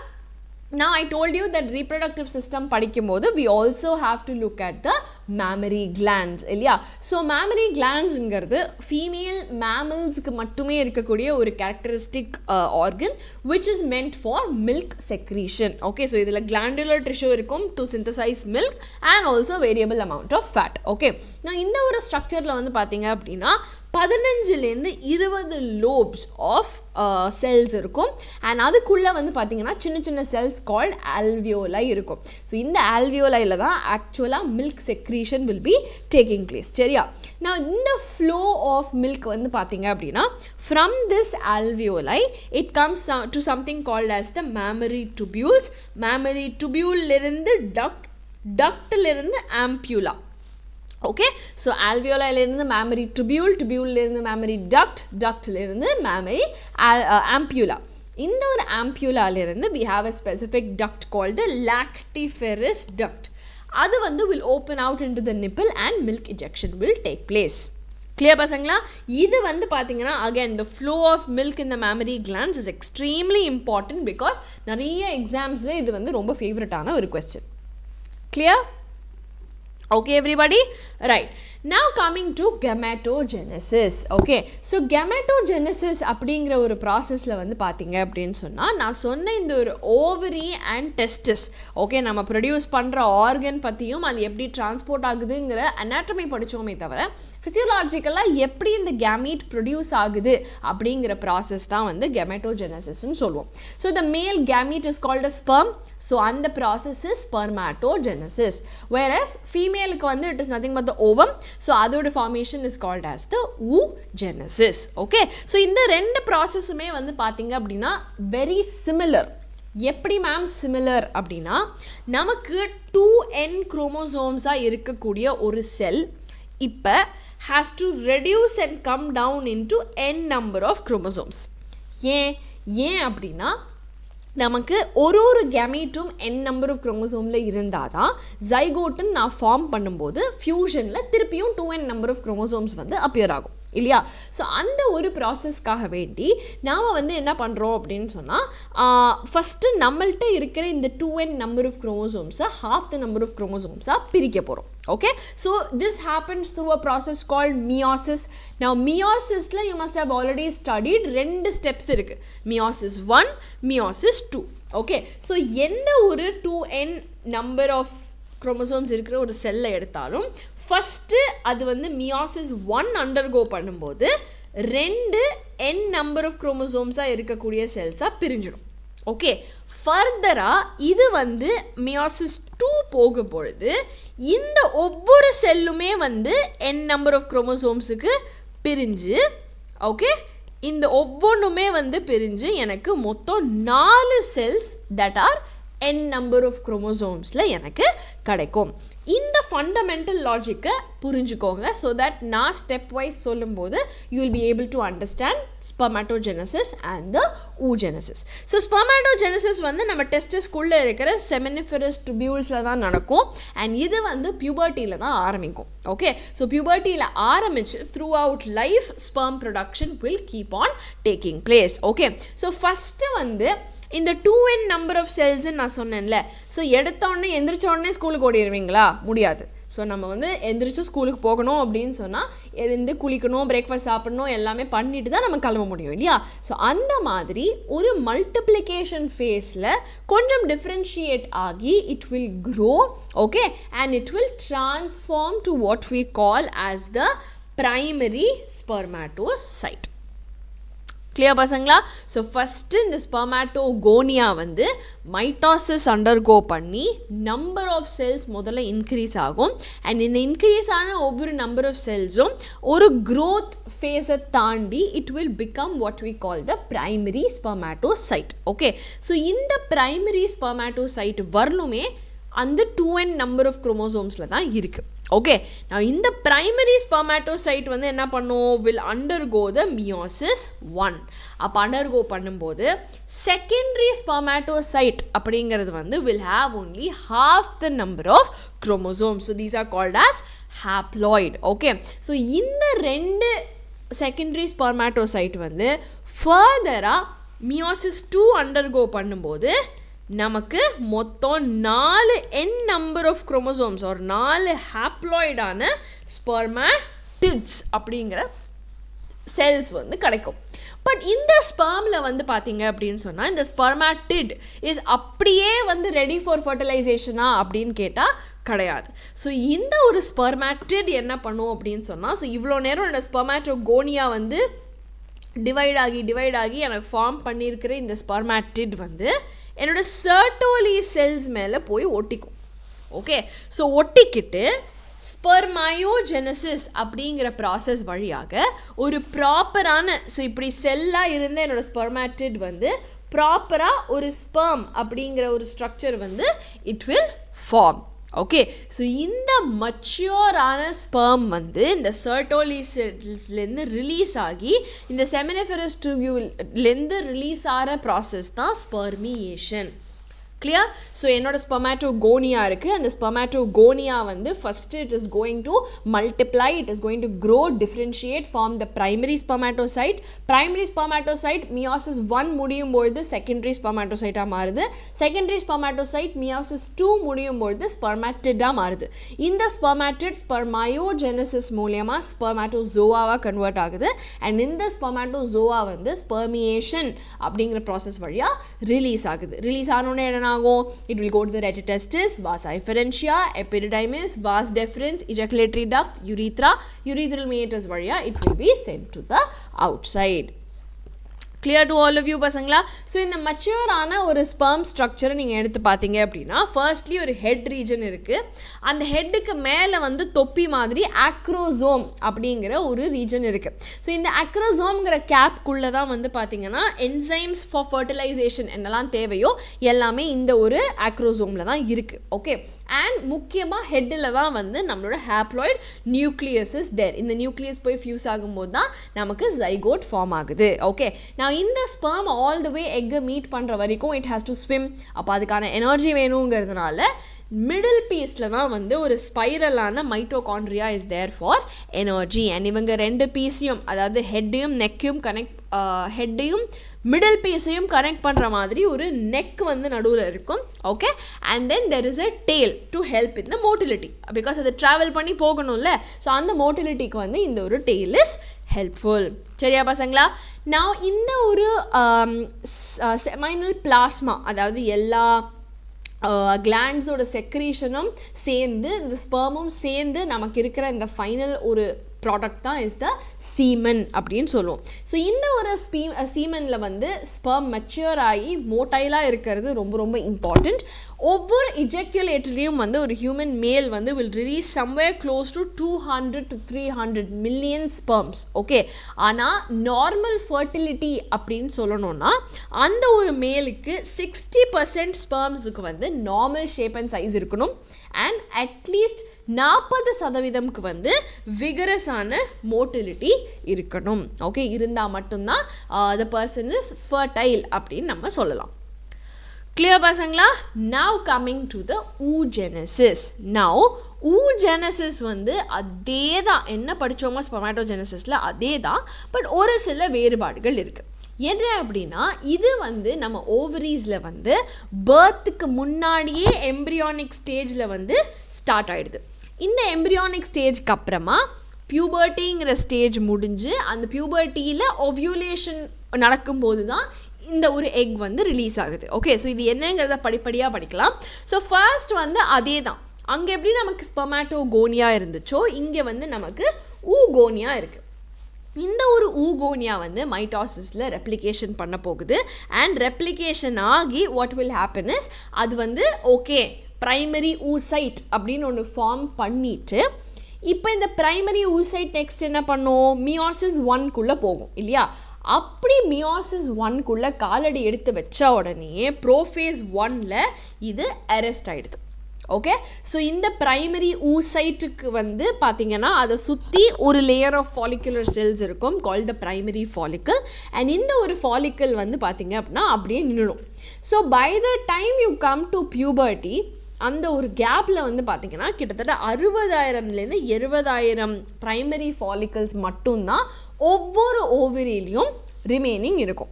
now I told you that reproductive system படிக்கும்போது we also have to look at the mammary glands இல்லையா. so mammary glands ங்கிறது female mammals-க்கு மட்டுமே இருக்கக்கூடிய ஒரு characteristic organ which is meant for milk secretion. okay, so இதில் glandular tissue இருக்கும் to synthesize milk and also variable amount of fat. okay, நான் இந்த ஒரு ஸ்ட்ரக்சரில் வந்து பார்த்தீங்க அப்படின்னா 15லேருந்து 20 லோப்ஸ் ஆஃப் செல்ஸ் இருக்கும். அண்ட் அதுக்குள்ளே வந்து பார்த்தீங்கன்னா சின்ன சின்ன செல்ஸ் கால்ட் ஆல்வியோலை இருக்கும். ஸோ இந்த ஆல்வியோலையில் தான் ஆக்சுவலாக milk secretion will be taking place. சரியா? நான் இந்த ஃப்ளோ ஆஃப் மில்க் வந்து பார்த்தீங்க அப்படின்னா from this alveoli it comes to something called as the mammary tubules. Mammary டுபியூல்லிருந்து டக்டிலிருந்து ஆம்பியூலா. ஓகே, ஸோ ஆல்வியோலையிலிருந்து மேமரி டுபியூல்லிருந்து மேமரி டக்ட்லேருந்து மேமரி ஆம்பியூலா. இந்த ஒரு ஆம்பியூலாலிருந்து we have a specific duct called the lactiferous duct. அது வந்து will open out into the nipple and milk ejection will take place. Clear பசங்களா? இது வந்து பார்த்தீங்கன்னா again the flow of milk in the mammary glands is extremely important because நிறைய எக்ஸாம்ஸில் இது வந்து ரொம்ப ஃபேவரட்டான ஒரு question. Clear? Okay everybody, right. Now coming to gametogenesis. Okay, so gametogenesis அப்படிங்கிற ஒரு ப்ராசஸில் வந்து பார்த்தீங்க அப்படின்னு சொன்னால் நான் சொன்ன இந்த ஒரு ஓவரி அண்ட் டெஸ்டிஸ், ஓகே, நம்ம ப்ரொடியூஸ் பண்ணுற ஆர்கன் பற்றியும் அது எப்படி டிரான்ஸ்போர்ட் ஆகுதுங்கிற அனாட்டமி படித்தோமே தவிர ஃபிசியோலாஜிக்கலாக எப்படி இந்த கேமீட் ப்ரொடியூஸ் ஆகுது அப்படிங்கிற ப்ராசஸ் தான் வந்து கெமட்டோஜெனசிஸ்ன்னு சொல்லுவோம். So the male gamete is called a sperm. So அந்த ப்ராசஸ் இஸ் ஸ்பெர்மாட்டோஜெனசிஸ். வேரஸ் ஃபீமேலுக்கு வந்து it is nothing but the ovum. So அதோட formation is called as the oogenesis. Okay, so இந்த ரெண்டு ப்ராசஸுமே வந்து பார்த்தீங்க அப்படின்னா வெரி சிமிலர். எப்படி மேம் சிமிலர் அப்படின்னா நமக்கு 2n குரோமோசோம்ஸாக இருக்கக்கூடிய ஒரு செல் இப்போ has to reduce and come down into n number of chromosomes. ஏன் அப்படின்னா நமக்கு ஒரு கேமீட்டும் n நம்பர் ஆஃப் குரோமோசோமில் இருந்தால் தான் ஜைகோட்டுன்னு நான் ஃபார்ம் பண்ணும்போது ஃபியூஷனில் திருப்பியும் 2n நம்பர் ஆஃப் குரோமோசோம்ஸ் வந்து அப்பியர் ஆகும் இல்லையா? ஸோ அந்த ஒரு ப்ராசஸ்க்காக வேண்டி நாம் வந்து என்ன பண்ணுறோம் அப்படின்னு சொன்னால் ஃபஸ்ட்டு நம்மள்கிட்ட இருக்கிற இந்த 2n நம்பர் ஆஃப் குரோமோசோம்ஸை half the number of குரோமோசோம்ஸாக பிரிக்க போகிறோம். Okay, so this happens through a process called meiosis. Now meiosis-ல you must have already studied ரெண்டு ஸ்டெப்ஸ் இருக்கு, meiosis 1, meiosis 2. Okay, so எந்த ஒரு 2n நம்பர் ஆஃப் குரோமோசோம்ஸ் இருக்கிற ஒரு செல்லை எடுத்தாலும் ஃபஸ்ட்டு அது வந்து meiosis 1 அண்டர்கோ பண்ணும்போது 2 n நம்பர் ஆஃப் குரோமோசோம்ஸாக இருக்கக்கூடிய செல்ஸாக பிரிஞ்சிடும். ஓகே, ஃபர்தராக இது வந்து meiosis 2 போகும் பொழுது இந்த ஒவ்வொரு செல்லுமே வந்து n நம்பர் ஆஃப் குரோமோசோம்ஸுக்கு பிரிஞ்சு, ஓகே, இந்த ஒவ்வொன்றுமே வந்து பிரிஞ்சு எனக்கு மொத்தம் 4 cells that are n number of குரோமோசோம்ஸில் எனக்கு கிடைக்கும். இந்த ஃபண்டமெண்டல் லாஜிக்கை புரிஞ்சுக்கோங்க. ஸோ தட் நான் ஸ்டெப் வைஸ் சொல்லும்போது you will be able to understand spermatogenesis and the oogenesis. So spermatogenesis வந்து நம்ம டெஸ்டஸ்குள்ளே இருக்கிற செமினிஃபெரஸ் டுபியூல்ஸில் தான் நடக்கும். அண்ட் இது வந்து பியூபர்ட்டியில் தான் ஆரம்பிக்கும். ஓகே, ஸோ பியூபர்ட்டியில் ஆரம்பித்து through out life sperm production will keep on taking place. Okay, so first வந்து இந்த 2n நம்பர் ஆஃப் செல்ஸ்ன்னு நான் சொன்னேன்ல, ஸோ எடுத்தோடனே எந்திரிச்சோடனே ஸ்கூலுக்கு ஓடிடுவீங்களா? முடியாது. ஸோ நம்ம வந்து எந்திரிச்சு ஸ்கூலுக்கு போகணும் அப்படின்னு சொன்னால் எழுந்து குளிக்கணும், பிரேக்ஃபாஸ்ட் சாப்பிடணும், எல்லாமே பண்ணிட்டு தான் நம்ம கிளம்ப முடியும் இல்லையா? ஸோ அந்த மாதிரி ஒரு மல்டிப்ளிகேஷன் ஃபேஸில் கொஞ்சம் டிஃப்ரென்ஷியேட் ஆகி it will grow. Okay, and it will transform to what we call as the primary spermatocyte. Clear பசங்களா? ஸோ ஃபஸ்ட்டு இந்த ஸ்பெர்மாட்டோகோனியா வந்து மைட்டாசிஸ் அண்டர்கோ பண்ணி நம்பர் ஆஃப் செல்ஸ் முதல்ல இன்க்ரீஸ் ஆகும். அண்ட் இந்த இன்க்ரீஸ் ஆன ஒவ்வொரு நம்பர் ஆஃப் செல்ஸும் ஒரு க்ரோத் ஃபேஸை தாண்டி it will become what we call the primary spermatocyte. Okay, so இந்த பிரைமரி ஸ்பெர்மாட்டோசைட் வரலுமே அந்த 2n நம்பர் ஆஃப் குரோமோசோம்ஸில் தான் இருக்குது. ஓகே, நான் இந்த பிரைமரி ஸ்பெர்மாட்டோசைட் வந்து என்ன பண்ணும், வில் அண்டர்கோ த மியோசிஸ் 1. அப்போ அண்டர்கோ பண்ணும்போது செகண்டரி ஸ்பெர்மாட்டோசைட் அப்படிங்கிறது வந்து will have only half the number of chromosomes. So these are called as haploid. Okay, so இந்த ரெண்டு செகண்டரி ஸ்பெர்மாட்டோசைட் வந்து ஃபர்தராக மியோசிஸ் 2 அண்டர்கோ பண்ணும்போது நமக்கு மொத்தம் 4 n நம்பர் ஆஃப் குரோமோசோம்ஸ் ஒரு 4 ஹாப்ளாய்டான ஸ்பெர்மாட்டிட்ஸ் அப்படிங்கிற செல்ஸ் வந்து கிடைக்கும். பட் இந்த ஸ்பெர்மில் வந்து பார்த்தீங்க அப்படின்னு சொன்னால் இந்த ஸ்பெர்மாட்டிட் இஸ் அப்படியே வந்து ரெடி ஃபார் ஃபர்டிலைசேஷனா அப்படின்னு கேட்டால் கிடையாது. ஸோ இந்த ஒரு ஸ்பெர்மாட்டிட் என்ன பண்ணும் அப்படின்னு சொன்னால், ஸோ இவ்வளோ நேரம் என்னோட ஸ்பெர்மாட்டோகோனியா வந்து டிவைட் ஆகி எனக்கு ஃபார்ம் பண்ணியிருக்கிற இந்த ஸ்பெர்மாட்டிட் வந்து என்னோட சர்டோலி செல்ஸ் மேலே போய் ஒட்டிக்கும். ஓகே, ஸோ ஒட்டிக்கிட்டு ஸ்பெர்மயோஜெனசிஸ் அப்படிங்கிற ப்ராசஸ் வழியாக ஒரு ப்ராப்பரான, ஸோ இப்படி செல்லாக இருந்த என்னோடய ஸ்பெர்மாட்டிட் வந்து ப்ராப்பராக ஒரு ஸ்பெர்ம் அப்படிங்கிற ஒரு ஸ்ட்ரக்சர் வந்து it will form. Okay, so இந்த மச்சுவரான ஸ்பெர்ம் வந்து இந்த சர்டோலி செல்ஸ்லேருந்து ரிலீஸ் ஆகி இந்த செமினிஃபெரஸ் டியூபியூலேருந்து ரிலீஸ் ஆகிற ப்ராசஸ் தான் ஸ்பெர்மியேஷன். clear? So என்னோட spermatogonia இருக்குது. அந்த spermatogonia வந்து first it is going to multiply, it is going to grow, differentiate, form the primary spermatocyte. Primary spermatocyte meiosis 1 முடியும் பொழுது secondary spermatocyte மாறுது. Secondary spermatocyte meiosis 2 முடியும் பொழுது spermatid மாறுது. இந்த spermatid spermiogenesis மூலமா spermatozoa கன்வெர்ட் ஆகுது. and இந்த spermatozoa வந்து spermiation அப்படிங்கிற process வழியா ரிலீஸ் ஆகுது. ரிலீஸ் ஆனோடனே என்ன ஆகும்? It will go to the retitestis, vas efferentia, epididymis, vas deferens, ejaculatory duct, urethra, urethral meatus வழியா it will be sent to the outside. Clear to all of you பசங்களா? So இந்த மெச்சூரான ஒரு sperm ஸ்ட்ரக்சரை நீங்கள் எடுத்து பார்த்தீங்க அப்படின்னா ஃபர்ஸ்ட்லி ஒரு ஹெட் ரீஜன் இருக்குது. அந்த ஹெட்டுக்கு மேலே வந்து தொப்பி மாதிரி ஆக்ரோசோம் அப்படிங்கிற ஒரு ரீஜன் இருக்குது. ஸோ இந்த ஆக்ரோசோம்ங்கிற கேப்குள்ளே தான் வந்து பார்த்தீங்கன்னா என்சைம்ஸ் ஃபார் ஃபர்டிலைசேஷன் என்னெல்லாம் தேவையோ எல்லாமே இந்த ஒரு ஆக்ரோசோமில் தான் இருக்குது. ஓகே, அண்ட் முக்கியமாக ஹெட்டில் தான் வந்து நம்மளோட ஹேப்ளாய்ட் நியூக்ளியஸ் இஸ் தேர். இந்த நியூக்ளியஸ் போய் ஃபியூஸ் ஆகும்போது தான் நமக்கு ஜைகோட் ஃபார்ம் ஆகுது. ஓகே, நான் இந்த ஸ்பெர்ம் ஆல் தி வே எக்கை மீட் பண்ணுற வரைக்கும் இட் ஹேஸ் டு ஸ்விம். அப்போ அதுக்கான எனர்ஜி வேணுங்கிறதுனால மிடில் பீஸில் தான் வந்து ஒரு ஸ்பைரலான mitochondria is there for energy. And இவங்க ரெண்டு பீஸையும், அதாவது ஹெட்டையும் நெக்கையும் ஹெட்டையும் மிடில் பீஸையும் கனெக்ட் பண்ணுற மாதிரி ஒரு நெக் வந்து நடுவில் இருக்கும். Okay, and then there is a tail to help in the motility, because அது ட்ராவல் பண்ணி போகணும்ல. ஸோ அந்த மோட்டிலிட்டிக்கு வந்து இந்த ஒரு டெய்ல் இஸ் ஹெல்ப்ஃபுல். சரியா பசங்களா? நான் இந்த ஒரு செமைனல் பிளாஸ்மா, அதாவது எல்லா கிளாண்ட்ஸோட செக்ரீஷனும் சேர்ந்து இந்த ஸ்பெர்மும் சேர்ந்து நமக்கு இருக்கிற இந்த ஃபைனல் ஒரு ப்ராடக்ட் தான் இஸ் த சீமன் அப்படின்னு சொல்லுவோம். ஸோ இந்த ஒரு சீமனில் வந்து ஸ்பெர்ம் மெச்சூர் ஆகி மோட்டைலாக இருக்கிறது ரொம்ப ரொம்ப இம்பார்ட்டண்ட். ஒவ்வொரு இஜெக்குலேட்டர்லேயும் வந்து ஒரு ஹியூமன் மேல் வந்து will release somewhere close to 200 to 300 million sperms. Okay, ஆனால் நார்மல் ஃபர்டிலிட்டி அப்படின்னு சொல்லணும்னா அந்த ஒரு மேலுக்கு 60% ஸ்பெர்ம்ஸுக்கு வந்து நார்மல் ஷேப் அண்ட் சைஸ் இருக்கணும். அண்ட் அட்லீஸ்ட் 40% வந்து விகரஸான மோட்டிலிட்டி இருக்கணும். ஓகே, இருந்தால் மட்டும்தான் the person is fertile அப்படின்னு நம்ம சொல்லலாம். கிளியர் பசங்களா? now coming to the oogenesis. now oogenesis வந்து அதே தான், என்ன படித்தோமோ ஸ்பெர்மாட்டோஜெனசிஸில் அதே தான், பட் ஒரு சில வேறுபாடுகள் இருக்குது. என்ன அப்படின்னா, இது வந்து நம்ம ஓவரீஸில் வந்து பர்த்துக்கு முன்னாடியே எம்ப்ரியானிக் ஸ்டேஜில் வந்து ஸ்டார்ட் ஆகிடுது. இந்த எம்ப்ரியானிக் ஸ்டேஜ்க்கு அப்புறமா பியூபர்ட்டிங்கிற ஸ்டேஜ் முடிஞ்சு அந்த பியூபர்ட்டியில் ஓவ்யூலேஷன் நடக்கும்போது தான் இந்த ஒரு எக் வந்து ரிலீஸ் ஆகுது. ஓகே, ஸோ இது என்னங்கிறத படிப்படியாக படிக்கலாம். ஸோ ஃபர்ஸ்ட் வந்து அதே தான், அங்கே எப்படி நமக்கு ஸ்பெர்மாட்டோகோனியா இருந்துச்சோ இங்கே வந்து நமக்கு ஊகோனியா இருக்குது. இந்த ஒரு ஊகோனியா வந்து மைட்டாசிஸில் ரெப்ளிகேஷன் பண்ண போகுது. அண்ட் ரெப்ளிகேஷன் ஆகி வாட் வில் ஹேப்பன் இஸ், அது வந்து ஓகே ப்ரைமரி ஊசைட் அப்படின்னு ஒன்று ஃபார்ம் பண்ணிவிட்டு, இப்போ இந்த ப்ரைமரி ஊசைட் நெக்ஸ்ட் என்ன பண்ணும், மியாசிஸ் 1க்குள்ளே போகும் இல்லையா? அப்படி மியாசிஸ் 1க்குள்ளே காலடி எடுத்து வச்ச உடனே ப்ரோஃபேஸ் 1ல் இது அரெஸ்ட் ஆகிடுது. ஓகே, ஸோ இந்த ப்ரைமரி ஊசைட்டுக்கு வந்து பார்த்திங்கன்னா அதை சுற்றி ஒரு லேயர் ஆஃப் ஃபாலிகுலர் செல்ஸ் இருக்கும் call the primary follicle. And இந்த ஒரு ஃபாலிக்கல் வந்து பார்த்திங்க அப்படின்னா அப்படியே நின்றுடும். So by the time you come to puberty, அந்த ஒரு கேப்பில் வந்து பார்த்திங்கன்னா கிட்டத்தட்ட 60,000லேருந்து 70,000 ப்ரைமரி ஃபாலிக்கல்ஸ் மட்டும்தான் ஒவ்வொரு ஓவரிலையும் ரிமைனிங் இருக்கும்.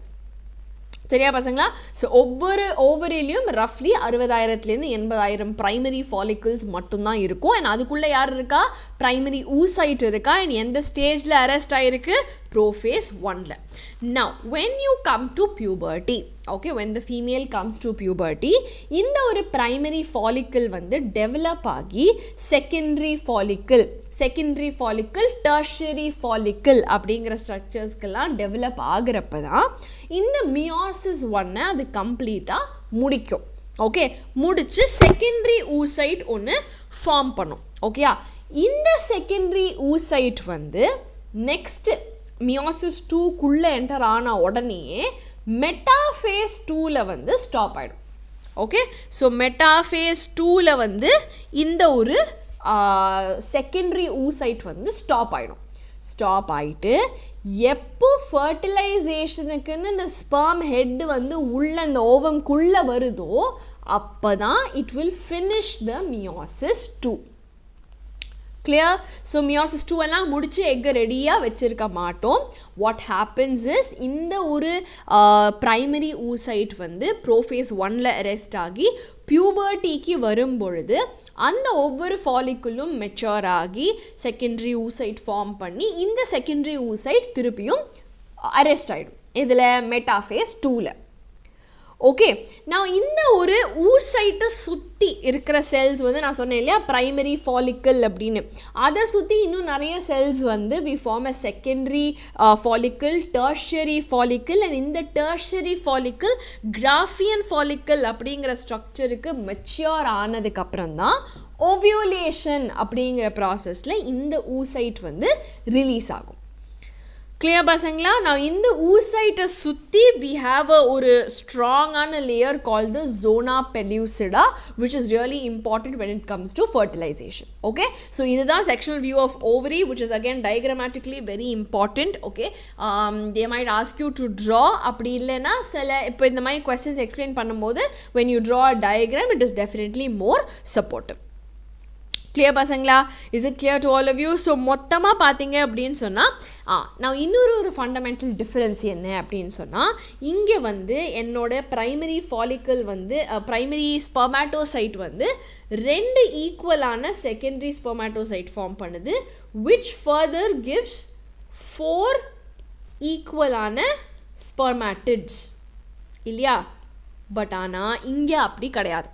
சரியா பசங்களா? ஸோ ஒவ்வொரு ஓவரிலையும் ரஃப்லி 60,000 80,000 ப்ரைமரி ஃபாலிக்கிள்ஸ் மட்டும்தான் இருக்கும். அண்ட் அதுக்குள்ளே யார் இருக்கா? ப்ரைமரி ஊசைட் இருக்கா. அண்ட் எந்த ஸ்டேஜில் அரெஸ்ட் ஆகிருக்கு? Prophase 1ல. Now when you come to puberty, okay, when the female comes to puberty, இந்த ஒரு ப்ரைமரி ஃபாலிக்கிள் வந்து டெவலப் ஆகி செகண்டரி ஃபாலிக்கிள் டெர்ஷரி ஃபாலிக்கிள் அப்படிங்கிற ஸ்ட்ரக்சர்ஸ்க்கெல்லாம் டெவலப் ஆகிறப்ப தான் இந்த மியாசிஸ் 1 அது கம்ப்ளீட்டாக முடிக்கும். ஓகே, முடிச்சு செகண்டரி ஊசைட் ஒன்று ஃபார்ம் பண்ணும். ஓகேயா? இந்த செகண்டரி ஊசைட் வந்து நெக்ஸ்ட் மியாசிஸ் 2க்குள்ளே என்டர் ஆன உடனேயே மெட்டாஃபேஸ் 2ல வந்து ஸ்டாப் ஆகிடும். ஓகே, ஸோ மெட்டாஃபேஸ் 2ல வந்து இந்த ஒரு செகண்டரி ஊசைட் வந்து ஸ்டாப் ஆகிடும். ஸ்டாப் ஆகிட்டு எப்போ ஃபர்டிலைசேஷனுக்குன்னு இந்த ஸ்பெர்ம் ஹெட் வந்து உள்ள இந்த ஓவம்குள்ளே வருதோ அப்போ தான் it will finish the meiosis 2. clear? So meiosis 2 எல்லாம் முடிச்சு எக்கை ரெடியாக வச்சுருக்க மாட்டோம். வாட் ஹேப்பன்ஸ் இஸ் இந்த ஒரு ப்ரைமரி ஊசைட் வந்து ப்ரோஃபேஸ் 1ல அரெஸ்ட் ஆகி பியூபர்ட்டிக்கு வரும்பொழுது அந்த ஒவ்வொரு ஃபாலிக்குள்ளும் மெச்சூர் ஆகி செகண்டரி ஊசைட் ஃபார்ம் பண்ணி இந்த செகண்டரி ஊசைட் திருப்பியும் அரெஸ்ட் ஆகிடும். இதில் மெட்டாஃபேஸ் 2ல. ஓகே, நான் இந்த ஒரு ஊசைட்டை சுற்றி இருக்கிற செல்ஸ் வந்து நான் சொன்னேன் இல்லையா ப்ரைமரி ஃபாலிக்கல் அப்படின்னு, அதை சுற்றி இன்னும் நிறைய செல்ஸ் வந்து we form a secondary follicle, tertiary follicle. And இந்த டெர்ஷரி ஃபாலிக்கல் கிராஃபியன் ஃபாலிக்கல் அப்படிங்கிற ஸ்ட்ரக்சருக்கு மெச்சூர் ஆனதுக்கப்புறம் தான் ஓவியோலேஷன் அப்படிங்கிற ப்ராசஸில் இந்த ஊசைட் வந்து ரிலீஸ் ஆகும். கிளியர் பசங்களா? நான் இந்த ஊசைட்டை சுற்றி வி ஹாவ் ஒரு ஸ்ட்ராங்கான layer called the zona pellucida which is really important when it comes to fertilization. Okay, so இதுதான் sectional view of ovary which is again diagrammatically very important. Okay, they might ask you to draw, அப்படி இல்லைன்னா சில இப்போ இந்த மாதிரி questions explain பண்ணும்போது when you draw a diagram it is definitely more supportive. Clear பசங்களா? Is it clear to all of you? So மொத்தமாக பார்த்தீங்க அப்படின்னு சொன்னால் நான் இன்னொரு ஃபண்டமெண்டல் டிஃப்ரென்ஸ் என்ன அப்படின்னு சொன்னால், இங்கே வந்து என்னோட ப்ரைமரி ஃபாலிக்கல் வந்து ப்ரைமரி ஸ்பெர்மாட்டோசைட் வந்து 2 ஈக்குவலான செகண்டரி ஸ்பெர்மாட்டோசைட் ஃபார்ம் பண்ணுது விச் ஃபர்தர் கிவ்ஸ் 4 ஈக்குவலான ஸ்பெர்மாட்டிட்ஸ் இல்லையா? பட் ஆனால் இங்கே அப்படி கிடையாது.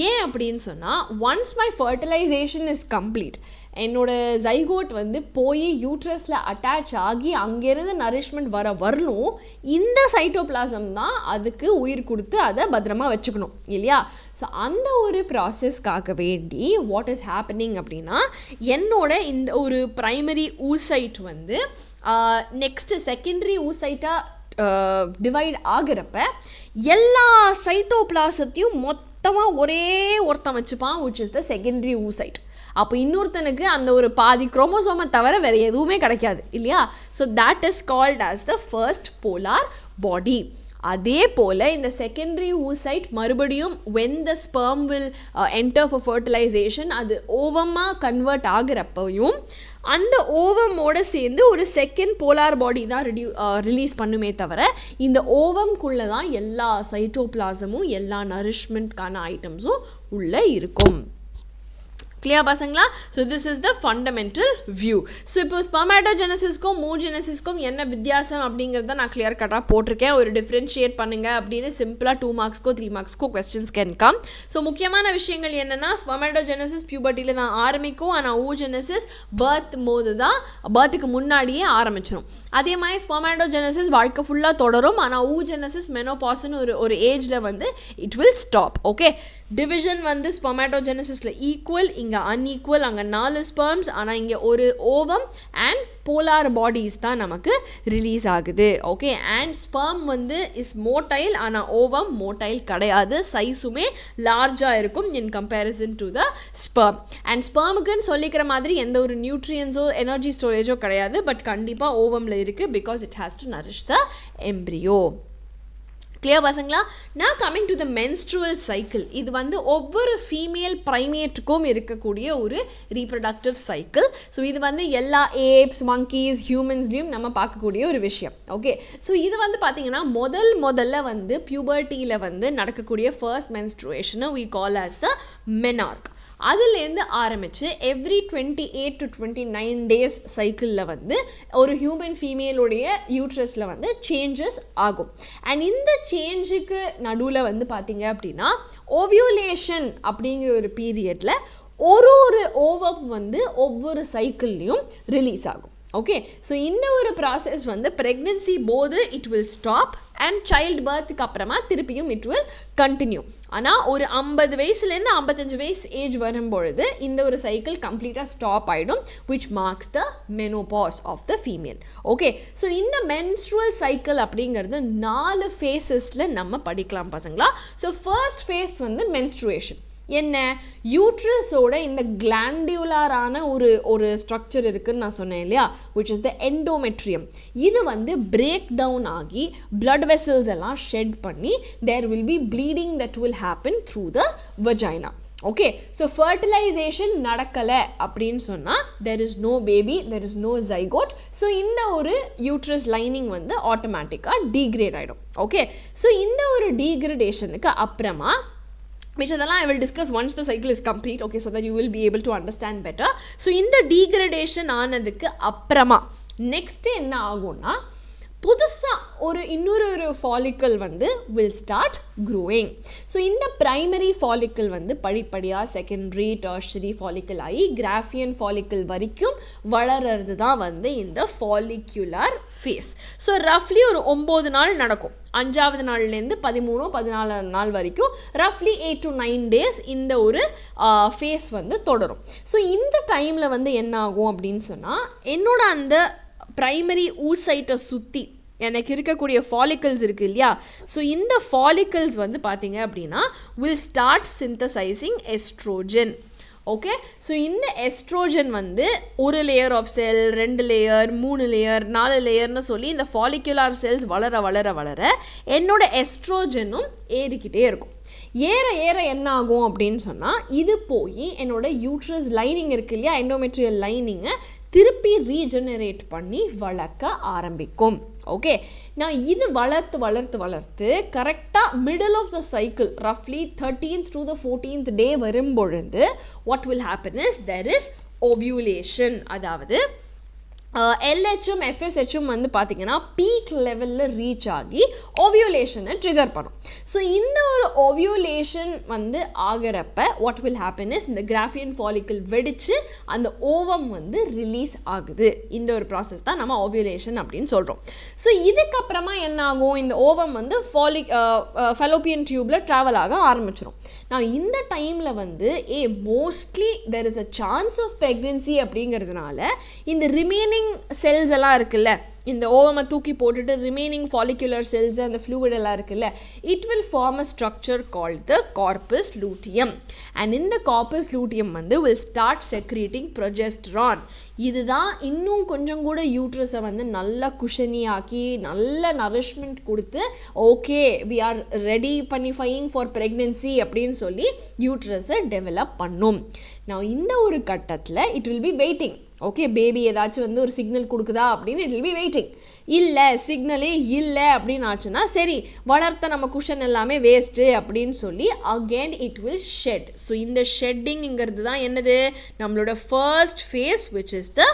ஏன் அப்படின்னு சொன்னால், once my fertilisation is complete, என்னோட ஜைகோட் வந்து போய் யூட்ரஸில் அட்டாச் ஆகி அங்கேருந்து நரிஷ்மெண்ட் வரணும், இந்த சைட்டோபிளாசம் தான் அதுக்கு உயிர் கொடுத்து அதை பத்திரமா வச்சுக்கணும் இல்லையா? ஸோ அந்த ஒரு ப்ராசஸ்க்காக வேண்டி வாட் இஸ் ஹேப்பனிங் அப்படின்னா, என்னோட இந்த ஒரு ப்ரைமரி ஊசைட் வந்து நெக்ஸ்ட்டு செகண்டரி ஊசைட்டாக டிவைட் ஆகிறப்ப எல்லா சைட்டோபிளாசத்தையும் மொத்தமாக ஒரே ஒருத்தன் வச்சுப்பான் which is the secondary oocyte. அப்போ இன்னொருத்தனுக்கு அந்த ஒரு பாதி குரோமோசோமை தவிர வேறு எதுவுமே கிடைக்காது இல்லையா? So that is called as the first polar body. அதே போல் இந்த செகண்டரி ஊசைட் மறுபடியும் when the sperm will enter for fertilization அது ஓவமாக கன்வெர்ட் ஆகிறப்பையும் அந்த ஓவமோட சேர்ந்து ஒரு செகண்ட் போலார் பாடி தான் ரிலீஸ் பண்ணுமே தவிர இந்த ஓவம்குள்ளே தான் எல்லா சைட்டோபிளாசமும் எல்லா நரிஷ்மெண்ட்கான ஐட்டம்ஸும் உள்ளே இருக்கும். கிளியர் பசங்களா? So this is the fundamental view. So இப்போ ஸ்பெர்மாட்டோஜெனசிஸ்க்கும் மூஜெனசிஸ்க்கும் என்ன வித்தியாசம் அப்படிங்கிறத நான் கிளியர் கட்டாக போட்டிருக்கேன். ஒரு டிஃப்ரென்ஷியேட் பண்ணுங்கள் அப்படின்னு சிம்பிளாக 2 மார்க்ஸ்க்கோ 3 மார்க்ஸ்க்கோ கொஸ்டின்ஸ் கேன் கம். ஸோ முக்கியமான விஷயங்கள் என்னென்னா, ஸ்பெர்மாட்டோஜெனசிஸ் பியூபர்ட்டியில் தான் ஆரம்பிக்கும், ஆனால் ஊஜெனசிஸ் பர்த்துக்கு முன்னாடியே ஆரம்பிச்சிடும். அதே மாதிரி ஸ்பெர்மாட்டோஜெனசிஸ் வாழ்க்கை ஃபுல்லாக தொடரும், ஆனால் ஊஜெனசிஸ் மெனோபாஸ்ன்னு ஒரு ஏஜில் வந்து it will stop. Okay, division வந்து ஸ்பெர்மாட்டோஜெனசிஸில் ஈக்குவல், இங்கே அன்ஈக்குவல். அங்கே 4 ஸ்பெர்ம்ஸ், ஆனால் இங்கே ஒரு ஓவம் அண்ட் போலார் பாடிஸ் தான் நமக்கு ரிலீஸ் ஆகுது. ஓகே, அண்ட் ஸ்பெர்ம் வந்து இஸ் மோட்டைல், ஆனால் ஓவம் மோட்டைல் கிடையாது. சைஸுமே லார்ஜாக இருக்கும் in comparison to the sperm. And ஸ்பெர்முக்குன்னு சொல்லிக்கிற மாதிரி எந்த ஒரு நியூட்ரியன்ஸோ எனர்ஜி ஸ்டோரேஜோ கிடையாது, பட் கண்டிப்பாக ஓவமில் இருக்குது because it has to nourish the embryo. Clear பசங்களா? நான் coming to the menstrual cycle. இது வந்து ஒவ்வொரு ஃபீமேல் ப்ரைமேட்டுக்கும் இருக்கக்கூடிய ஒரு ரீப்ரொடக்டிவ் சைக்கிள். ஸோ இது வந்து எல்லா ஏப்ஸ், மங்கீஸ், ஹியூமன்ஸ்லேயும் நம்ம பார்க்கக்கூடிய ஒரு விஷயம். ஓகே, ஸோ இது வந்து பார்த்தீங்கன்னா முதல்ல வந்து பியூபர்ட்டியில் வந்து நடக்கக்கூடிய first மென்ஸ்ட்ருவேஷனை we call as the menarche. அதுலேருந்து ஆரம்பித்து எவ்ரி 28 to 29 டேஸ் சைக்கிளில் வந்து ஒரு ஹியூமன் ஃபீமேலுடைய யூட்ரஸில் வந்து சேஞ்சஸ் ஆகும். அண்ட் இந்த சேஞ்சுக்கு நடுவில் வந்து பார்த்திங்க அப்படின்னா ஓவியூலேஷன் அப்படிங்கிற ஒரு பீரியடில் ஒரு ஓவம் வந்து ஒவ்வொரு சைக்கிள்லேயும் ரிலீஸ் ஆகும். ஓகே, ஸோ இந்த ஒரு ப்ராசஸ் வந்து ப்ரெக்னென்சி போது it will stop and child பர்த்துக்கு அப்புறமா திருப்பியும் இட் வில் கண்டினியூ. ஆனால் ஒரு 50 வயசுலேருந்து 55 வயசு ஏஜ் வரும்பொழுது இந்த ஒரு சைக்கிள் கம்ப்ளீட்டாக ஸ்டாப் ஆகிடும், which marks the menopause of the female. Okay, so இந்த மென்ஸ்ட்ருவல் சைக்கிள் அப்படிங்கிறது 4 ஃபேஸஸில் நம்ம படிக்கலாம் பசங்களா. ஸோ ஃபர்ஸ்ட் ஃபேஸ் வந்து மென்ஸ்ட்ருவேஷன். என்ன, யூட்ரஸோட இந்த கிளாண்டுலாரான ஒரு ஸ்ட்ரக்சர் இருக்குன்னு நான் சொன்னேன் இல்லையா, விச் இஸ் த எண்டோமெட்ரியம். இது வந்து பிரேக் டவுன் ஆகி பிளட் வெசல்ஸ் எல்லாம் ஷெட் பண்ணி there will be bleeding that will happen through the vagina. Okay, so fertilization நடக்கலை அப்படின்னு சொன்னால் there is no baby, there is no zygote. So இந்த ஒரு யூட்ரஸ் லைனிங் வந்து ஆட்டோமேட்டிக்காக டீக்ரேட் ஆகிடும். ஓகே, ஸோ இந்த ஒரு டீக்ரடேஷனுக்கு அப்புறமா which I will discuss once the cycle is complete, okay, so that you will be able to understand better. So in the degradation ஆனதுக்கு அப்புறமா நெக்ஸ்ட் என்ன ஆகும்னா புதுசாக இன்னொரு ஃபாலிக்கல் வந்து வில் ஸ்டார்ட் க்ரோயிங். ஸோ இந்த ப்ரைமரி ஃபாலிக்கல் வந்து படிப்படியாக செகண்டரி, டெர்ஷரி ஃபாலிக்கல் ஆகி கிராஃபியன் ஃபாலிக்கல் வரைக்கும் வளர்றது தான் வந்து இந்த ஃபாலிக்குலர் ஃபேஸ். ஸோ ரஃப்லி ஒரு 9 நாள் நடக்கும். 5வது நாள்லேருந்து 13-14 நாள் வரைக்கும் ரஃப்லி 8 to 9 டேஸ் இந்த ஒரு ஃபேஸ் வந்து தொடரும். ஸோ இந்த டைமில் வந்து என்ன ஆகும் அப்படின்னு சொன்னால் என்னோட அந்த ப்ரைமரி ஊசைட்டை சுற்றி எனக்கு இருக்கக்கூடிய ஃபாலிக்கல்ஸ் இருக்குது இல்லையா, ஸோ இந்த ஃபாலிக்கல்ஸ் வந்து பார்த்தீங்க அப்படின்னா will start synthesizing estrogen. Okay, so இந்த எஸ்ட்ரோஜன் வந்து ஒரு layer of cell, 2 layer, 3 layer, 4 லேயர்னு சொல்லி இந்த ஃபாலிகுலார் செல்ஸ் வளர என்னோட எஸ்ட்ரோஜனும் ஏறிக்கிட்டே இருக்கும். ஏற என்ன ஆகும் அப்படின்னு சொன்னால் இது போய் என்னோட யூட்ரஸ் லைனிங் இருக்குது இல்லையா, எண்டோமெட்ரியல் லைனிங்கை திருப்பி ரீஜெனரேட் பண்ணி வளர்க்க ஆரம்பிக்கும். ஓகே, நான் இது வளர்த்து கரெக்டாக மிடில் ஆஃப் த சைக்கிள் ரஃப்லி 13th to the 14th day வரும்பொழுது what will happen is there is ovulation. அதாவது எல்ஹெச்சும் எஃப்எஸ்ஹெச்சும் வந்து பார்த்திங்கன்னா பீக் லெவலில் ரீச் ஆகி ஓவியூலேஷனை ட்ரிகர் பண்ணும். ஸோ இந்த ஒரு ஓவியூலேஷன் வந்து ஆகிறப்ப வாட் வில் ஹேப்பன் இஸ் இந்த கிராஃபியன் ஃபாலிக்கல் வெடித்து அந்த ஓவம் வந்து ரிலீஸ் ஆகுது. இந்த ஒரு ப்ராசஸ் தான் நம்ம ஓவியூலேஷன் அப்படின்னு சொல்கிறோம். ஸோ இதுக்கப்புறமா என்ன ஆகும், இந்த ஓவம் வந்து ஃபெலோப்பியன் டியூப்பில் ட்ராவல் ஆக ஆரம்பிச்சிடும். நான் இந்த டைமில் வந்து mostly there is a chance of pregnancy அப்படிங்கிறதுனால இந்த ரிமைனிங் செல்ஸ் எல்லாம் இருக்குல்ல, இந்த ஓவமை தூக்கி போட்டுட்டு ரிமைனிங் ஃபாலிகுலர் செல்ஸ் அந்த ஃப்ளூயிட் எல்லாம் இருக்குல்ல, it will form a structure called the corpus luteum. And இந்த கார்பஸ் லூட்டியம் வந்து வில் ஸ்டார்ட் செக்ரீட்டிங் ப்ரொஜெஸ்டரான். இதுதான் இன்னும் கொஞ்சம் கூட யூட்ரஸை வந்து நல்லா குஷனியாக்கி நல்ல நரிஷ்மெண்ட் கொடுத்து ஓகே வி ஆர் ரெடி பண்ணிஃபையிங் ஃபார் ப்ரெக்னென்சி அப்படின்னு சொல்லி யூட்ரஸை டெவலப் பண்ணும். நான் இந்த ஒரு கட்டத்தில் it will be waiting. Okay, baby ஏதாச்சும் வந்து ஒரு சிக்னல் கொடுக்குதா அப்படின்னு இட் வில் பி வெயிட்டிங். இல்லை, சிக்னலே இல்லை அப்படின்னு ஆச்சுன்னா சரி வளர்த்த நம்ம குஷன் எல்லாமே வேஸ்ட்டு அப்படின்னு சொல்லி again it will shed. So இந்த ஷெட்டிங்கிறது தான் என்னது, நம்மளோட first phase which is the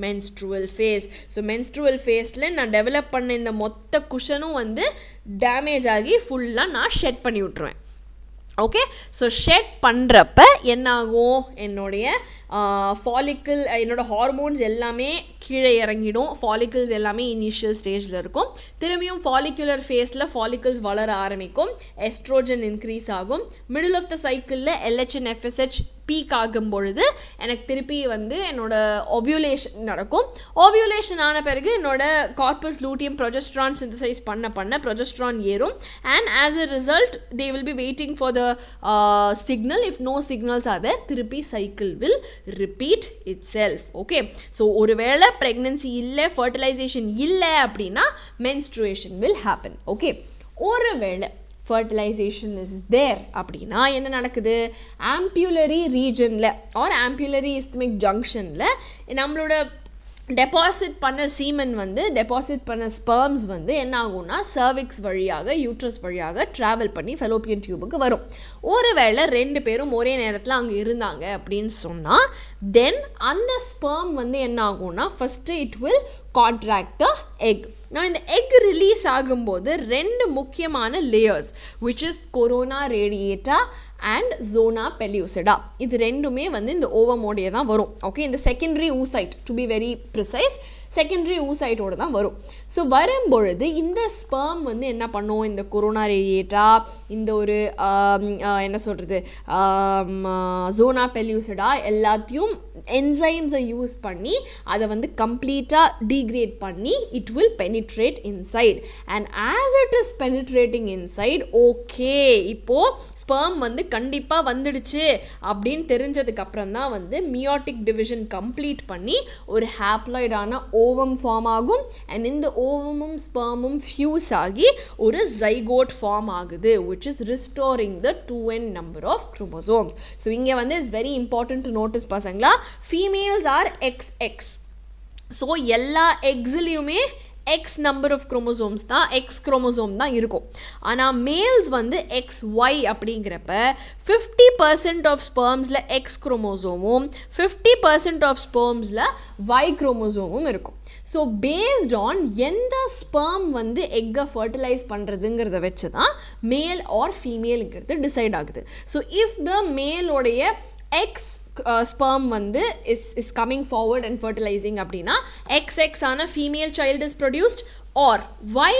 menstrual phase. So menstrual ஃபேஸில் நான் டெவலப் பண்ண இந்த மொத்த குஷனும் வந்து டேமேஜ் ஆகி ஃபுல்லாக நான் ஷெட் பண்ணி விட்ருவேன். ஓகே, ஸோ ஷெட் பண்ணுறப்ப என்னாகும், என்னுடைய ஃபாலிக்கிள் என்னோட ஹார்மோன்ஸ் எல்லாமே கீழே இறங்கிடும். ஃபாலிக்கிள்ஸ் எல்லாமே இனிஷியல் ஸ்டேஜில் இருக்கும். திரும்பியும் ஃபாலிகுலர் ஃபேஸில் ஃபாலிக்கிள்ஸ் வளர ஆரம்பிக்கும், எஸ்ட்ரோஜன் இன்க்ரீஸ் ஆகும். மிடில் ஆஃப் த சைக்கிளில் எல்ஹெச்என் எஃப்எஸ்ஹெச் பீக் ஆகும் பொழுது எனக்கு திருப்பி வந்து என்னோட ஓவியூலேஷன் நடக்கும். ஓவியூலேஷன் ஆன பிறகு என்னோட கார்பஸ் லூட்டியம் ப்ரொஜெஸ்ட்ரான் சிந்தசைஸ் பண்ண ப்ரொஜெஸ்ட்ரான் ஏறும். And as a result they will be waiting for the signal. If no signals are there, திருப்பி cycle will repeat itself. Okay, so ஒருவேளை ப்ரெக்னென்சி இல்லை, fertilization இல்லை அப்படின்னா மென்ஸ்ட்ருவேஷன் வில் ஹேப்பன். ஓகே, ஒருவேளை fertilization is there அப்படின்னா என்ன நடக்குது, ampullary regionல or ampullary isthmic junctionல நம்மளோட டெபாசிட் பண்ண சீமன் வந்து டெபாசிட் பண்ண ஸ்பெர்ம்ஸ் வந்து என்ன ஆகும்னா சர்விக்ஸ் வழியாக யூட்ரஸ் வழியாக ட்ராவல் பண்ணி ஃபெலோப்பியன் டியூபுக்கு வரும். ஒருவேளை 2 பேரும் ஒரே நேரத்தில் அங்கே இருந்தாங்க அப்படின்னு சொன்னால் தென் அந்த ஸ்பெர்ம் வந்து என்ன ஆகும்னா first it will contract the egg. நான் இந்த எக் ரிலீஸ் ஆகும்போது 2 முக்கியமான layers which is corona radiata and zona pellucida இது ரெண்டுமே வந்து இந்த ஓவமோடைய தான் வரும். ஓகே, இந்த secondary oocyte to be very precise secondary ஊசைட்டோடு தான் வரும். ஸோ வரும்பொழுது இந்த ஸ்பெர்ம் வந்து என்ன பண்ணும், இந்த கொரோனா ரேடியேட்டா இந்த ஒரு என்ன சொல்கிறது ஜோனா பெல்யூசிடா எல்லாத்தையும் என்சைம்ஸை யூஸ் பண்ணி அதை வந்து கம்ப்ளீட்டாக டீக்ரேட் பண்ணி it will penetrate inside. And as it is penetrating inside okay இப்போது ஸ்பெர்ம் வந்து கண்டிப்பாக வந்துடுச்சு அப்படின்னு தெரிஞ்சதுக்கப்புறம் தான் வந்து மியோட்டிக் டிவிஷன் கம்ப்ளீட் பண்ணி ஒரு ஹாப்ளாய்டான ஓவம் ஃபார்ம் ஆகும். அண்ட் இந்த ஓவமும் ஸ்பெர்மும் ஃபியூஸ் ஆகி ஒரு ஜைகோட் ஃபார்ம் ஆகுது which is restoring the 2n number of chromosomes. So இங்கே வந்து it's very important to notice பசங்களா, ஃபீமேல்ஸ் ஆர் XX. ஸோ எல்லா எக்ஸ்லேயுமே X நம்பர் ஆஃப் குரோமோசோம்ஸ் தான் எக்ஸ் குரோமோசோம் தான் இருக்கும். ஆனால் மேல்ஸ் வந்து XY அப்படிங்கிறப்ப 50% ஆஃப் ஸ்பெர்ம்ஸில் எக்ஸ் குரோமோசோமும் 50% ஆஃப் ஸ்பெர்ம்ஸில் Y குரோமோசோமும் இருக்கும். ஸோ பேஸ்ட் ஆன் எந்த ஸ்பெர்ம் வந்து எக்கை ஃபர்டிலைஸ் பண்ணுறதுங்கிறத வச்சு தான் மேல் ஆர் ஃபீமேலுங்கிறது டிசைட் ஆகுது. ஸோ இஃப் த மேலோடைய எக்ஸ் sperm வந்து is coming forward and fertilizing அப்படின்னா XX ஆன female child is produced or Y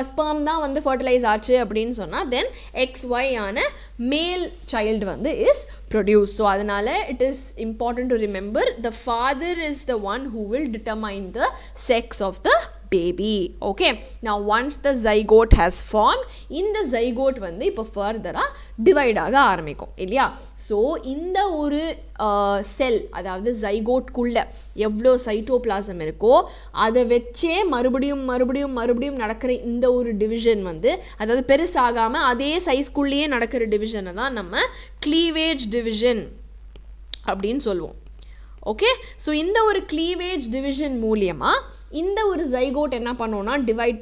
sperm தான் வந்து fertilize ஆச்சு அப்படின்னு சொன்னால் then XY ஆன male child வந்து is produced. So அதனால it is important to remember the father is the one who will determine the sex of the baby. Okay, now once the zygote has formed, இந்த zygote வந்து இப்போ ஃபர்தராக divide ஆக ஆரம்பிக்கும் இல்லையா. So இந்த ஒரு செல் அதாவது ஜைகோட்குள்ளே எவ்வளோ சைட்டோபிளாசம் இருக்கோ அதை வச்சே மறுபடியும் மறுபடியும் மறுபடியும் நடக்கிற இந்த ஒரு டிவிஷன் வந்து அதாவது பெருசாகாமல் அதே சைஸ்குள்ளேயே நடக்கிற டிவிஷனை தான் நம்ம க்ளீவேஜ் டிவிஷன் அப்படின்னு சொல்லுவோம். ஓகே, ஸோ இந்த ஒரு க்ளீவேஜ் டிவிஷன் மூலியமாக இந்த ஒரு ஜைகோட் என்ன பண்ணோன்னா டிவைட்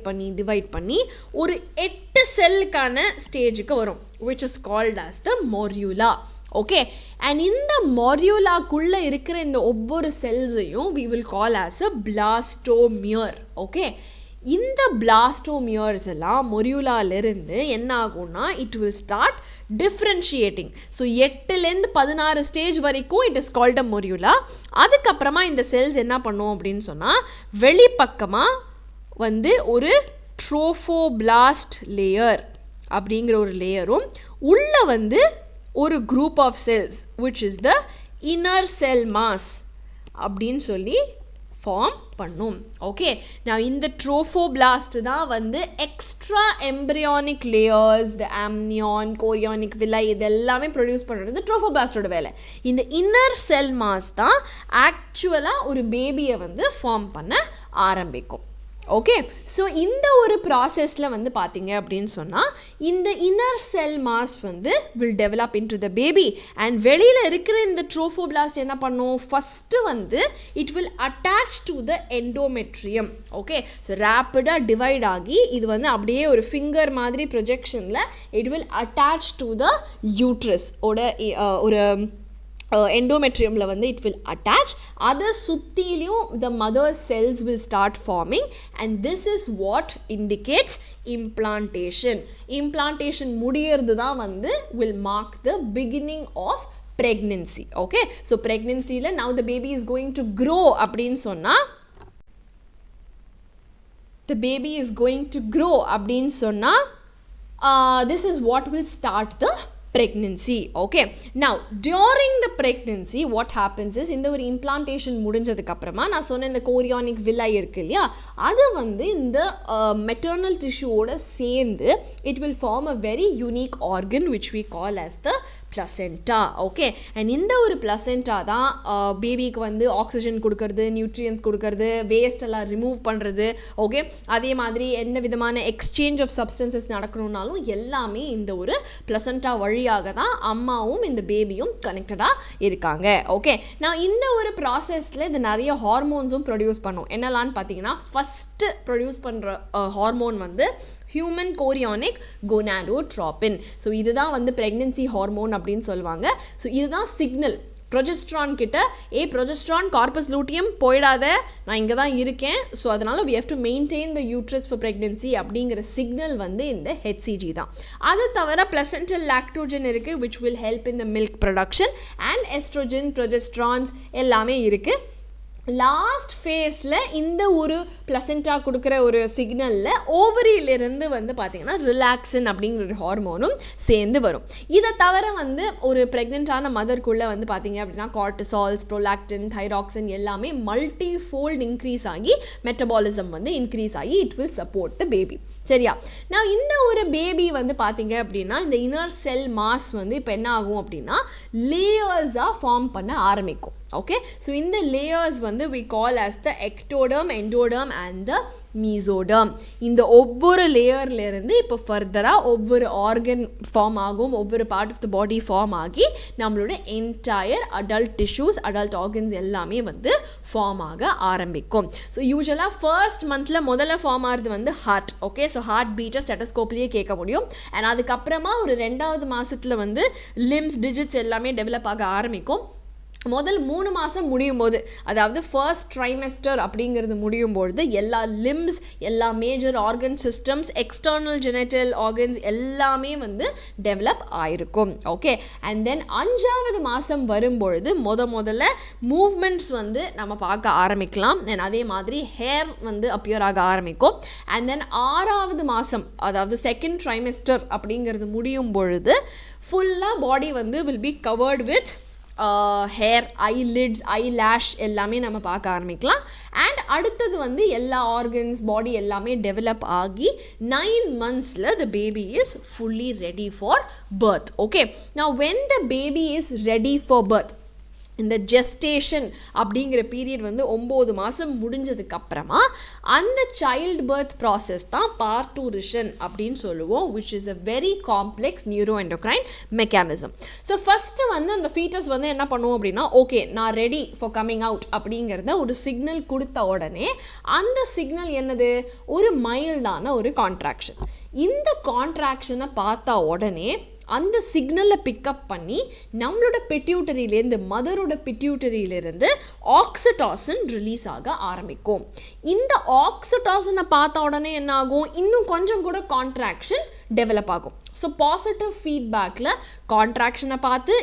பண்ணி ஒரு 8 செல்லுக்கான ஸ்டேஜுக்கு வரும் which is called as the morula. Okay, and இந்த மொரியுலாக்குள்ளே இருக்கிற இந்த ஒவ்வொரு செல்ஸையும் we will call as a blastomere. Okay, இந்த பிளாஸ்டோமியர்ஸ் எல்லாம் மொரியுலாலிருந்து என்ன ஆகும்னா it will start differentiating. So 8லேருந்து 16 ஸ்டேஜ் வரைக்கும் it is called a morula. அதுக்கப்புறமா இந்த செல்ஸ் என்ன பண்ணும் அப்படின்னு சொன்னால் வெளிப்பக்கமாக வந்து ஒரு ட்ரோஃபோபிளாஸ்ட் லேயர் அப்படிங்கிற ஒரு லேயரும் உள்ளே வந்து ஒரு group of cells which is the inner cell mass அப்படின்னு சொல்லி ஃபார்ம் பண்ணும். ஓகே, நான் இந்த ட்ரோஃபோபிளாஸ்ட் தான் வந்து எக்ஸ்ட்ரா எம்ப்ரியானிக் லேயர்ஸ் த ஆம்னியான் கோரியானிக் விலை இது எல்லாமே ப்ரொடியூஸ் பண்ணுறது இந்த ட்ரோஃபோபிளாஸ்டோட வேலை. இந்த இன்னர் செல் மாஸ் தான் ஆக்சுவலாக ஒரு பேபியை வந்து ஃபார்ம் பண்ண ஆரம்பிக்கும். ஓகே, ஸோ இந்த ஒரு ப்ராசஸில் வந்து பார்த்தீங்க அப்படின்னு சொன்னால் இந்த இன்னர் செல் மாஸ் வந்து will develop into the baby and வெளியில் இருக்கிற இந்த ட்ரோஃபோபிளாஸ்ட் என்ன பண்ணும் ஃபஸ்ட்டு வந்து it will attach to the endometrium. Okay, so ரேப்பிடாக டிவைட் ஆகி இது வந்து அப்படியே ஒரு ஃபிங்கர் மாதிரி ப்ரொஜெக்ஷனில் it will attach to the uterus ஒரு endometriumல வந்து it will attach. அதை சுற்றிலையும் the mother cells will start forming and this is what indicates implantation. Implantation முடியறது தான் வந்து will mark the beginning of pregnancy. Okay, so pregnancyல now the baby is going to grow அப்படின்னு சொன்னால் the baby is going to grow அப்படின்னு சொன்னால் this is what will start the pregnancy. Okay, now during the pregnancy what happens is இந்த ஒரு implantation முடிஞ்சதுக்கு அப்புறமா நான் சொன்ன இந்த கோரியானிக் விலை இருக்கு இல்லையா அது வந்து இந்த maternal tissue ஓட சேர்ந்து it will form a very unique organ which we call as the placenta. Okay, and இந்த ஒரு placenta தான் பேபிக்கு வந்து ஆக்சிஜன் கொடுக்கறது, நியூட்ரியன்ஸ் கொடுக்கறது, வேஸ்ட் எல்லாம் ரிமூவ் பண்ணுறது. ஓகே, அதே மாதிரி எந்த விதமான எக்ஸ்சேஞ்ச் ஆஃப் சப்ஸ்டன்சஸ் நடக்கணும்னாலும் எல்லாமே இந்த ஒரு placenta வழியாக தான் அம்மாவும் இந்த பேபியும் கனெக்டடாக இருக்காங்க. ஓகே, நான் இந்த ஒரு ப்ராசஸில் இது நிறைய ஹார்மோன்ஸும் ப்ரொடியூஸ் பண்ணும். என்னெல்லான்னு பார்த்தீங்கன்னா, ஃபஸ்ட்டு ப்ரொடியூஸ் பண்ணுற ஹார்மோன் வந்து ஹியூமன் கோரியானிக் கோனாடோட்ரோபின். ஸோ இதுதான் வந்து ப்ரெக்னென்சி ஹார்மோன் அப்படின்னு சொல்லுவாங்க. ஸோ இதுதான் சிக்னல் ப்ரொஜெஸ்ட்ரான் கிட்ட, ப்ரொஜெஸ்ட்ரான் கார்பஸ் லூட்டியம் போயிடாத, நான் இங்கே தான் இருக்கேன், ஸோ அதனால் we have to maintain the uterus for pregnancy அப்படிங்கிற சிக்னல் வந்து இந்த HCG தான். அது தவிர placental lactogen இருக்குது, which will help in the milk production, and estrogen, progesterones எல்லாமே இருக்குது. லாஸ்ட் ஃபேஸில் இந்த ஒரு பிளசென்டா கொடுக்குற ஒரு சிக்னலில் ஓவரியிலிருந்து வந்து பார்த்திங்கன்னா ரிலாக்ஸின் அப்படிங்கிற ஒரு ஹார்மோனும் சேர்ந்து வரும். இதை தவிர வந்து ஒரு ப்ரெக்னென்ட்டான மதர்க்குள்ளே வந்து பார்த்திங்க அப்படின்னா கார்டிசால்ஸ், ப்ரோலாக்டின், தைராக்சின் எல்லாமே மல்டி ஃபோல்ட் இன்க்ரீஸ் ஆகி மெட்டபாலிசம் வந்து இன்க்ரீஸ் ஆகி it will support the baby. சரியா? நான் இந்த ஒரு பேபி வந்து பார்த்திங்க அப்படின்னா இந்த இன்னர் செல் மாஸ் வந்து இப்போ என்ன ஆகும் அப்படின்னா லேயர்ஸாக ஃபார்ம் பண்ண ஆரம்பிக்கும். ஓகே, ஸோ இந்த லேயர்ஸ் வந்து we call as the ectoderm, endoderm and the mesoderm. இந்த ஒவ்வொரு லேயர்லேருந்து இப்போ ஃபர்தராக ஒவ்வொரு ஆர்கன் ஃபார்ம் ஆகும், ஒவ்வொரு part of the body form ஆகி நம்மளோட entire adult tissues, adult organs எல்லாமே வந்து ஃபார்ம் ஆக ஆரம்பிக்கும். ஸோ யூஸ்வலாக ஃபர்ஸ்ட் மந்தில் முதல்ல ஃபார்ம் ஆகிறது வந்து ஹார்ட். ஓகே, ஸோ ஹார்ட் பீட்டை ஸ்டெட்டஸ்கோப்லேயே கேட்க முடியும். அண்ட் அதுக்கப்புறமா ஒரு 2வது மாதத்தில் வந்து லிம்ஸ், டிஜிட்ஸ் எல்லாமே டெவலப் ஆக ஆரம்பிக்கும். முதல் 3 மாதம் முடியும் போது, அதாவது ஃபர்ஸ்ட் ட்ரைமெஸ்டர் அப்படிங்கிறது முடியும் பொழுது எல்லா லிம்ஸ், எல்லா major organ systems, external genital organs எல்லாமே வந்து டெவலப் ஆகிருக்கும். ஓகே, அண்ட் தென் 5வது மாதம் வரும்பொழுது முதல்ல மூவ்மெண்ட்ஸ் வந்து நம்ம பார்க்க ஆரம்பிக்கலாம். அண்ட் அதே மாதிரி ஹேர் வந்து அப்பியர் ஆக ஆரம்பிக்கும். அண்ட் தென் 6வது மாதம், அதாவது செகண்ட் ட்ரைமெஸ்டர் அப்படிங்கிறது முடியும் பொழுது ஃபுல்லாக பாடி வந்து will be covered with hair, eyelids, eyelash எல்லாமே நம்ம பார்க்க ஆரம்பிக்கலாம். அண்ட் அடுத்தது வந்து எல்லா ஆர்கன்ஸ், பாடி எல்லாமே டெவலப் ஆகி 9 monthsல the baby is fully ready for birth. Okay, now when the baby is ready for birth, இந்த ஜெஸ்டேஷன் அப்படிங்கிற பீரியட் வந்து 9 மாதம் முடிஞ்சதுக்கப்புறமா அந்த சைல்டு பர்த் ப்ராசஸ் தான் பார்ட்டூரிஷன் அப்படின்னு சொல்லுவோம், which is a very complex neuro endocrine mechanism. So first வந்து அந்த ஃபீட்டஸ் வந்து என்ன பண்ணுவோம் அப்படின்னா, ஓகே நான் ரெடி ஃபார் கம்மிங் அவுட் அப்படிங்கிறத ஒரு சிக்னல் கொடுத்த உடனே அந்த சிக்னல் என்னது, ஒரு மைல்டான ஒரு கான்ட்ராக்ஷன். இந்த கான்ட்ராக்ஷனை பார்த்தா உடனே அந்த சிக்னலை பிக்கப் பண்ணி நம்மளோட பிட்யூட்டரியிலேருந்து, மதரோட பிட்யூட்டரியிலேருந்து ஆக்சிடாசின் ரிலீஸ் ஆக ஆரம்பிக்கும். இந்த ஆக்சிடாசினை பார்த்த உடனே என்ன ஆகும், இன்னும் கொஞ்சம் கூட கான்ட்ராக்ஷன் டெவலப் ஆகும். ஸோ பாசிட்டிவ் ஃபீட்பேக்கில் கான்ட்ராக்ஷனை பார்த்து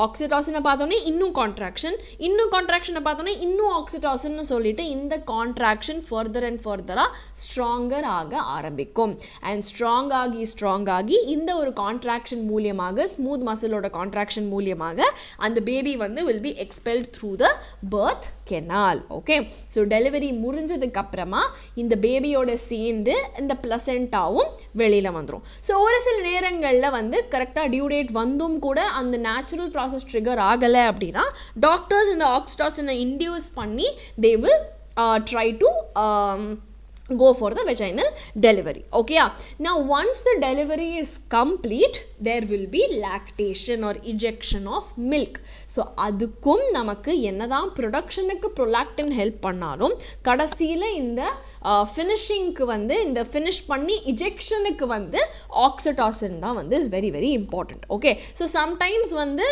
ஆக்சிடாசினை பார்த்தோன்னே இன்னும் கான்ட்ராக்ஷனை பார்த்தோன்னே இன்னும் ஆக்சிடாசின்னு சொல்லிட்டு இந்த கான்ட்ராக்ஷன் ஃபர்தர் அண்ட் ஃபர்தராக ஸ்ட்ராங்கர் ஆக ஆரம்பிக்கும். அண்ட் ஸ்ட்ராங் ஆகி இந்த ஒரு கான்ட்ராக்ஷன் மூலியமாக, ஸ்மூத் மசிலோட கான்ட்ராக்ஷன் மூலியமாக அந்த பேபி வந்து will be expelled through the birth canal. Okay, so delivery முடிஞ்சதுக்கப்புறமா இந்த பேபியோட சேர்ந்து இந்த பிளசென்டாவும் வெளியில் வந்துடும். ஸோ ஒரு சில நேரங்களில் வந்து கரெக்டாக டியூ டேட் வந்தும் கூட அந்த நேச்சுரல் ப்ராசஸ் ட்ரிகர் ஆகலை அப்படின்னா டாக்டர்ஸ் இந்த ஆக்சிடாசினை இன்டியூஸ் பண்ணி they will try to go for the vaginal delivery. Okay, now once the delivery is complete, there will be lactation or ejection of milk. So அதுக்கும் நமக்கு என்னதான் ப்ரொடக்ஷனுக்கு ப்ரொலாக்டின் ஹெல்ப் பண்ணாலும் கடைசியில் இந்த ஃபினிஷிங்க்கு வந்து, இந்த ஃபினிஷ் பண்ணி இஜெக்ஷனுக்கு வந்து ஆக்சிடாசின் தான் வந்து is very very important. Okay, so sometimes வந்து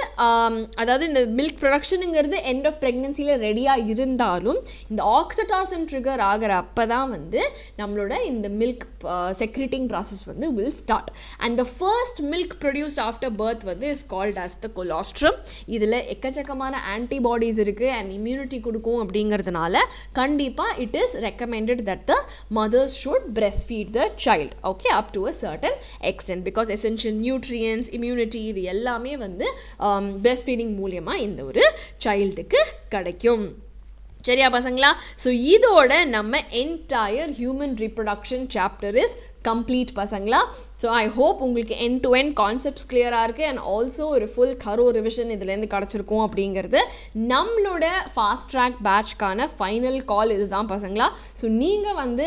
அதாவது இந்த மில்க் ப்ரொடக்ஷனுங்கிறது எண்ட் ஆஃப் ப்ரெக்னென்சியில் ரெடியாக இருந்தாலும் இந்த ஆக்சிடாசின் ட்ரிகர் ஆகிற அப்போ தான் வந்து நம்மளோட இந்த மில்க் செக்ரிட்டிங் ப்ராசஸ் வந்து will start. And the first milk produced after birth வந்து is called as the colostrum. இதில் எக்கச்சக்கமான ஆன்டிபாடிஸ் இருக்குது அண்ட் இம்யூனிட்டி கொடுக்கும். அப்படிங்கிறதுனால கண்டிப்பாக it is recommended that the mothers should breastfeed the child, okay, up to a certain extent, because essential nutrients, immunity இது எல்லாமே வந்து breastfeeding மூலமா இந்த ஒரு சைல்டுக்கு கிடைக்கும். சரியா பசங்களா? ஸோ இதோட நம்ம entire human reproduction chapter is complete பசங்களா. ஸோ ஐ ஹோப் உங்களுக்கு எண்ட் டு எண்ட் கான்செப்ட்ஸ் கிளியராக இருக்குது அண்ட் ஆல்சோ ஒரு ஃபுல் தரோ ரிவிஷன் இதுலேருந்து கிடச்சிருக்கும் அப்படிங்கிறது. நம்மளோட ஃபாஸ்ட் ட்ராக் பேட்ச்க்கான ஃபைனல் கால் இதுதான் பசங்களா. ஸோ நீங்கள் வந்து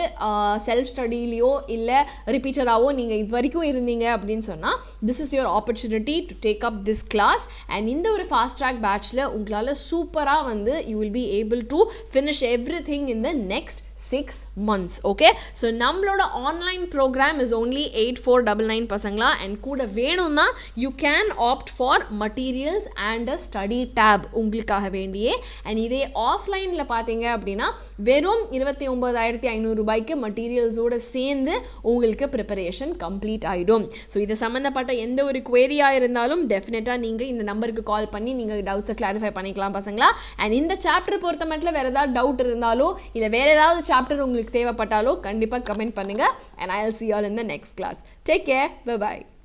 செல்ஃப் ஸ்டடியிலையோ இல்லை ரிப்பீட்டராகவோ நீங்கள் இது வரைக்கும் இருந்தீங்க அப்படின்னு சொன்னால் this is your opportunity to take up this class. And இந்த ஒரு ஃபாஸ்ட் ட்ராக் பேட்ச்சில் உங்களால் சூப்பராக வந்து you will be able to finish everything in the next 6 months. Okay, so நம்மளோட ஆன்லைன் ப்ரோக்ராம் இஸ் only 8499 பசங்களா. அண்ட் கூட வேணும்னா you can opt for materials and a study tab உங்களுக்காக வேண்டியே. அண்ட் இதே ஆஃப்லைனில் பார்த்தீங்க அப்படின்னா வெறும் 29,500 ரூபாய்க்கு மட்டீரியல்ஸோடு சேர்ந்து உங்களுக்கு ப்ரிப்பரேஷன் கம்ப்ளீட் ஆகிடும். ஸோ இது சம்மந்தப்பட்ட எந்த ஒரு குவேரியாக இருந்தாலும் டெஃபினட்டாக நீங்கள் இந்த நம்பருக்கு கால் பண்ணி நீங்கள் டவுட்ஸை கிளாரிஃபை பண்ணிக்கலாம் பசங்களா. அண்ட் இந்த சாப்டர் பொறுத்த மட்டும் வேறு ஏதாவது டவுட் இருந்தாலோ இல்லை வேறு ஏதாவது சாப்டர் உங்களுக்கு தேவைப்பட்டாலோ கண்டிப்பாக கமெண்ட் பண்ணுங்கள். and I'll see you all in the next class. Take care. Bye bye.